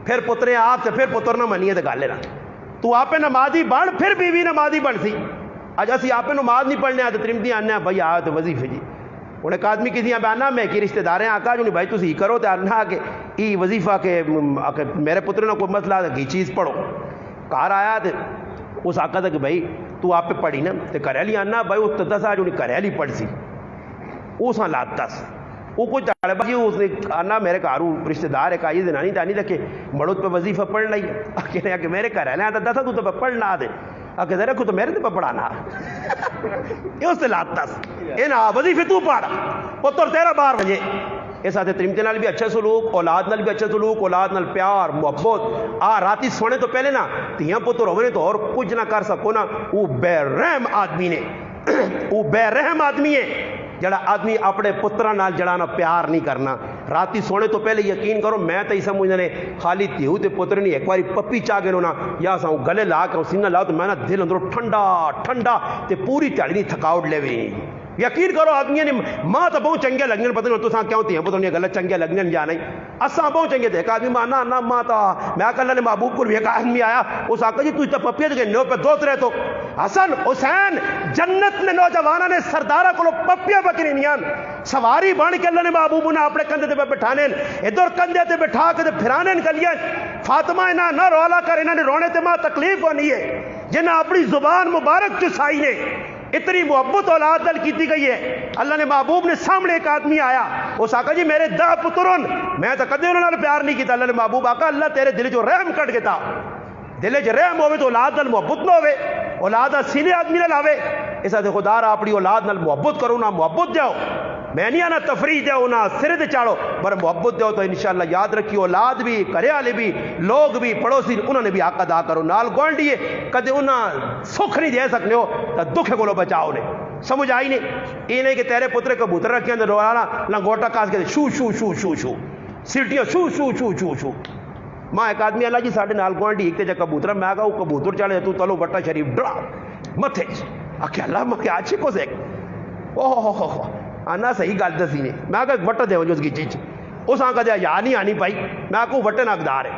پھر پترے آپ سے پھر پتر نہ منیے تو گل لینا تو آپ نمازی بن پھر بیوی نمازی بن سی. اج اسی آپ نماز نہیں پڑھنے آتے ترمدی آنے بھائی آ تو وظیفے جی ہوں ایک آدمی کسی پہ آنا میں کہ رشتے دار ہیں آکا جو نہیں بھائی تھی کرو تو آنا کہ ای وظیفہ کے میرے پتر نے کوئی مسئلہ کی چیز پڑھو کار آیا تو اس آقا تھا کہ بھائی تو آپ پہ پڑھی نا تو کریلی آنا بھائی اس دس آج انہیں کریلی پڑھ سی اس لات دس وہ کوئی چاڑے بھائی اس نے آنا میرے گھر رشتے دار ہے کہ یہ زنانی دانی رکھے مڑود پہ وظیفہ پڑھنا ہی کہنے کہ میرے گھر رہنا آتا دسا تو پڑھنا آتے کہ ذرا کو تو میرے تو پڑھانا یہ اس سے لات دس یہ نا وظیفے تو پڑھ پتر تیرا 12 بجے اس ساتھ ترمتے نال بھی اچھا سلوک اولاد نال بھی اچھا سلوک اولاد نال پیار محبت راتی سونے تو پہلے نا تیاں پتر ہونے تو اور کچھ نہ کر سکو نا وہ بے رحم آدمی نے وہ بے رحم آدمی ہے جڑا آدمی اپنے پترا نال جڑا نا پیار نہیں کرنا. راتی سونے تو پہلے یقین کرو میں تو ہی سمجھنے نے خالی تیہو تے پتر نہیں ایک باری پپی چاہ گئے نا یا ساؤں گلے لا کے سینہ لاؤ تو میں نا دل اندروں ٹھنڈا تے پوری تیاری نہیں تھکاوٹ لے ہوئی یقین کرو آدمی نے ماں تو بہت چنگے لگنے پتہ نہیں تو ساں کیوں تھی پتہ نہیں غلط چنگے لگنے نہیں جانا اساں بہت چنگے تھے ایک آدمی مانا نا ماں تا میں آکا اللہ نے محبوب کو بھی ایک آدمی آیا اس آقا جی تو اتنا پپیے دے نیو پہ دوت رہے تو حسن حسین جنت میں نوجوانہ نے سردارہ کو پپیاں بکری نیان سواری بان کے اللہ نے محبوب نے اپنے کندھے تے بٹھانے ادھر کندھے تے بٹھا کے پھرانے گلیاں فاطمہ انہاں نہ رولا کر انہاں نے رونے تے ماں تکلیف ہونی ہے جنہاں اپنی زبان مبارک چسائی نے اتنی محبت اولاد نال کیتی گئی ہے. اللہ نے محبوب نے سامنے ایک آدمی آیا, اس آقا جی میرے 10 پترن, میں تو کدے انہوں نے پیار نہیں کیتا. اللہ نے محبوب آقا اللہ تیرے دل جو رحم کٹ گیا, دل چ رحم ہوے تو اولاد نال محبت نہ ہوے, اولاد سینے آدمی نہ لاوے. اس واسطے خدا را اپنی اولاد نال محبت کرو, نہ محبت دیو. میں نہیں آنا تفریح دیو نہ سرے تے چاڑو, پر محبت دیو. تو انشاءاللہ یاد رکھیے اولاد بھی, گھر والے بھی, لوگ بھی, پڑوسی انہوں نے بھی حق ادا کرو. نال گوانڈیے کدے انہاں سکھ نہیں دے سکنے ہو تو دکھ کو بچاؤ نے. سمجھ آئی نہیں؟ یہ نہیں کہ تیرے پتر کبوتر رکھے اندر رولانا لنگوٹا کاس کے شو شو شو شو شو سیٹیاں شو شو شو شو شو. ماں ایک آدمی اللہ جی ساڈے نال گوانڈی ایک تے کبوتر, میں کہا وہ کبوتر چڑھے تو تلو بٹا شریف ڈرا متھے آخیا اللہ میں کیا اچھی کو سے اوہ آنا صحیح گل دسی نے. میں کہا وٹ دے جو اس کی چیز اس آنکھ دیا یا نہیں آنی پائی. میں کہوں وٹن حقدار ہے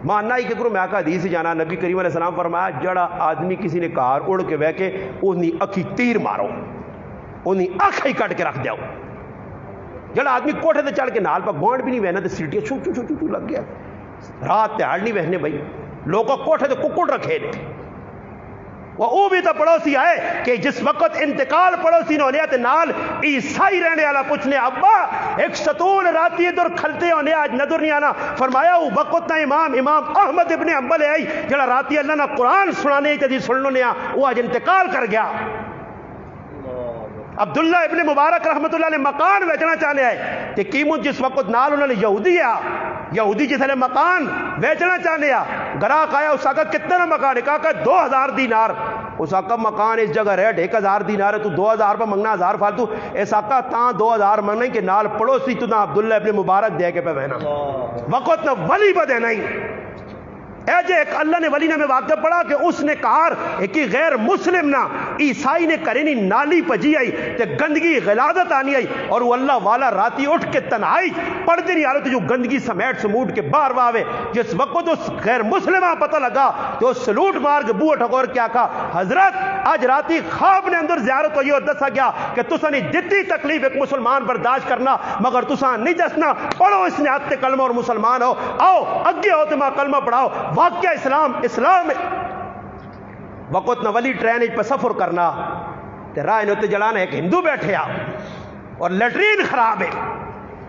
ماننا ہی کہ کرو. میں کہا حدیث جانا نبی کریم علیہ السلام فرمایا جڑا آدمی کسی نے کار اڑ کے بہ کے انہی اکھی تیر مارو, انہی اکھ ہی کٹ کے رکھ دیاؤ. جڑا آدمی کوٹھے تے چڑھ کے نال پا گوانڈ بھی نہیں بہنا تے سیٹیاں چھو چھو چھو چھو لگ گیا. رات تہاڑ نہیں بہنے بھائی, لوگوں کوٹھے تے ککڑ رکھے نے. وہ بھی تو پڑوسی آئے کہ جس وقت انتقال پڑوسی نے ہونے تے نال عیسائی رہنے والا پوچھنے ابا ایک ستون راتی ادھر کھلتے ہونے آج نظر نہیں آنا. فرمایا وہ وقت نا امام احمد ابن حنبل آئی جڑا راتی اللہ نا قرآن سنانے تے سننے نے وہ آج انتقال کر گیا. عبداللہ ابن مبارک رحمت اللہ نے مکان بیچنا چاہنے آئے کہ قیمت جس وقت نال انہوں نے یہودی جس نے مکان بیچنا چاہنے گراہک آیا. اس آقا کتنا مکان ہے؟ کہا 2000 دینار. اس آقا مکان اس جگہ ریٹ 1000 دینار ہے, تو 2000 پر منگنا 1000 فالتو. اس آقا تاں 2000 منگنا کہ نال پڑوسی تو نہ عبداللہ ابن مبارک دے کے پہ بہنا وقت نہ ولی پہ دینا ہی. اے جے ایک اللہ نے ولی نے میں واقعہ پڑھا کہ اس نے کار ایک غیر مسلم نہ عیسائی نے کرینی نالی پجی آئی تے گندگی غلادت آنی آئی اور وہ اللہ والا راتی اٹھ کے تنہائی پڑھتے نہیں حالت جو گندگی سمیٹ سموٹ کے باہر واوے. جس وقت اس غیر مسلمہ پتہ لگا تو سلوٹ مار کے بوہ ٹھکور کیا کہا حضرت آج راتی خواب نے اندر زیارت ہوئی اور دسا گیا کہ تسا نہیں جتنی تکلیف ایک مسلمان برداشت کرنا مگر تسا نہیں دسنا. پڑھو اس نے ہاتھ کلمہ اور مسلمان ہو, آؤ اگے ہو تمہاں کلمہ پڑھاؤ. واقعہ اسلام وقت نہ ولی ٹرین پہ سفر کرنا تے راہ نوتے جلانا ایک ہندو بیٹھے اور لیٹرین خراب ہے.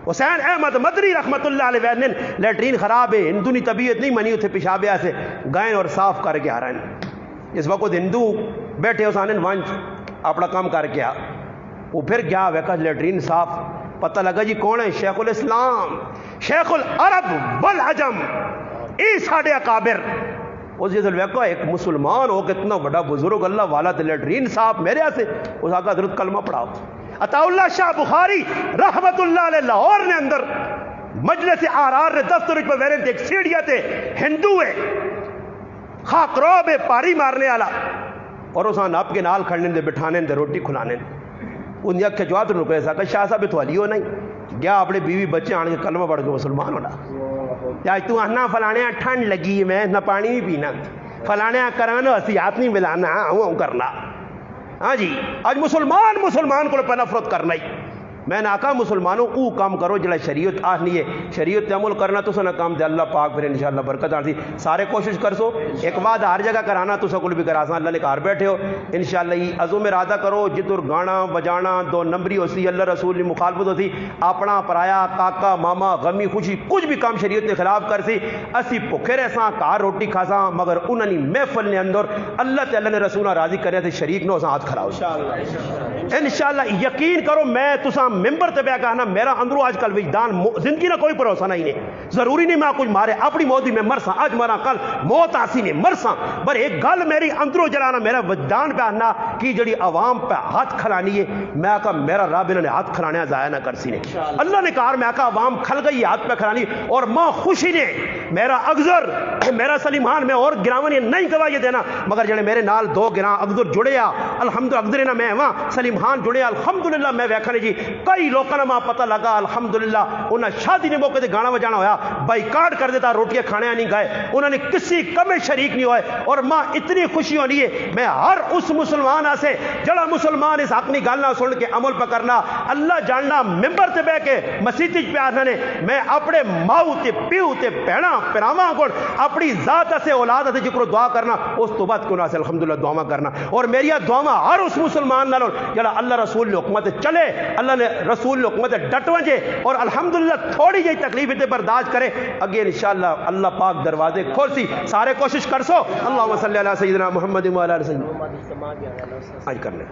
حسین احمد مدری رحمت اللہ علیہ وسلم لیٹرین خراب ہے, ہندو نی طبیعت نہیں منی اتھے پیشاب سے گائیں اور صاف کر کے آ رہے ہیں. اس وقت ہندو بیٹھے اس آنن وانچ اپنا کام کر کے وہ پھر گیا ویکا لیٹرین صاف. پتہ لگا جی کون ہے؟ شیخ الاسلام شیخ العرب والعجم ای ساڑھے اکابر. اس جیسے ویکا ایک مسلمان ہو کتنا بڑا بزرگ اللہ والا تے لیٹرین صاحب میرے سے اس آقا حضرت کلمہ پڑھاؤ. عطا اللہ شاہ بخاری رحمت اللہ علیہ لاہور نے اندر مجلس آرار نے دفتر پہ ویرن تے ایک سیڑھیا تے ہندو ہے خاک روب پاری مارنے والا اور اس آپ کے نال کھڑنے دے بٹھانے دے روٹی کھلانے ان یک کے جواب تو کوئی ایسا کہ شاہ صاحب تو علی ہو نہیں گیا اپنے بیوی بچے آنے کے کلمہ پڑھ کے مسلمان ہونا. یا تو آنا فلانے ٹھنڈ لگی میں نہ پانی نہیں پینا فلانے کرانا اسی ہاتھ نہیں ملانا ہوں کرنا. ہاں جی آج مسلمان کو پہ نفرت کرنا ہی. میں نے آقا مسلمانوں او کام کرو جڑا شریعت آہنی ہے, شریعت عمل کرنا تو سنا کام دے اللہ پاک پھر انشاءاللہ برکت آتی. سارے کوشش کر سو ایک بات ہر جگہ کرانا تو سکول بھی کرا سا اللہ نے کار بیٹھے ہو انشاءاللہ یہ عزم ارادہ کرو جدر گانا بجانا 2 نمبری ہوسی اللہ رسول کی مخالفت ہوتی اپنا پرایا کاکا ماما غمی خوشی کچھ بھی کام شریعت نے خلاف کر سی اسی بھوکے رہ ساں کار روٹی کھا ساں مگر انہوں نے محفل نے اندر اللہ تعالی نے رسولہ راضی کرے تھے شریک نو ساں ہاتھ کھڑاؤ انشاءاللہ. یقین کرو میں تساں ممبر تے بیا کہنا میرا اندروں آج کل وجدان زندگی نہ کوئی بھروسہ نہیں ہے. ضروری نہیں میں کچھ مارے اپنی موت بھی میں مرساں آج مرا کل موت آسی نہیں مرساں پر ایک گل میری اندروں جلانا میرا وجدان پہ آنا کہ جڑی عوام پہ ہاتھ کھلانی ہے میں کہا میرا رب انہوں نے ہاتھ کھلانے ضائع نہ کر سی نے اللہ نے کہا میں کہا عوام کھل گئی ہاتھ پہ کھلانی اور ماں خوشی نے میرا اگزر میرا سلیمان میں اور گراون یہ نہیں گواہی دینا مگر جڑے میرے نال 2 گراں اگزر جڑے الحمدللہ اگزر نہ میں وہاں سلیمان جڑے الحمدللہ میں ویکھنے جی کئی لوگوں نے ماں پتہ لگا الحمدللہ انہیں شادی نے موقع تے گانا بجانا ہویا بائیکاٹ کر دیتا روٹیاں کھانے نہیں گئے انہوں نے کسی کمے شریک نہیں ہوئے اور ماں اتنی خوشی ہونی ہے میں ہر اس مسلمان سے جڑا مسلمان اس حق نہیں گالنا سن کے عمل پکرنا اللہ جاننا ممبر تے بہ کے مسیح پیار نے میں اپنے ماؤ تے پیو تے بہنا پراواں کو اپنی ذات سے اولاد سے جکر دعا کرنا اس تو بعد کیوں نہ سے الحمدللہ دعا کرنا اور میری دعا ہر اس مسلمان نال جڑا اللہ رسول کی حکمت چلے اللہ نے رسول کی حکمت ڈٹ وجے اور الحمدللہ تھوڑی جی تکلیف تے برداشت کرے اگے انشاءاللہ اللہ پاک دروازے کھول سی سارے کوشش کر سو اللہم صلی علی سیدنا محمد و علی سیدنا آج کرنے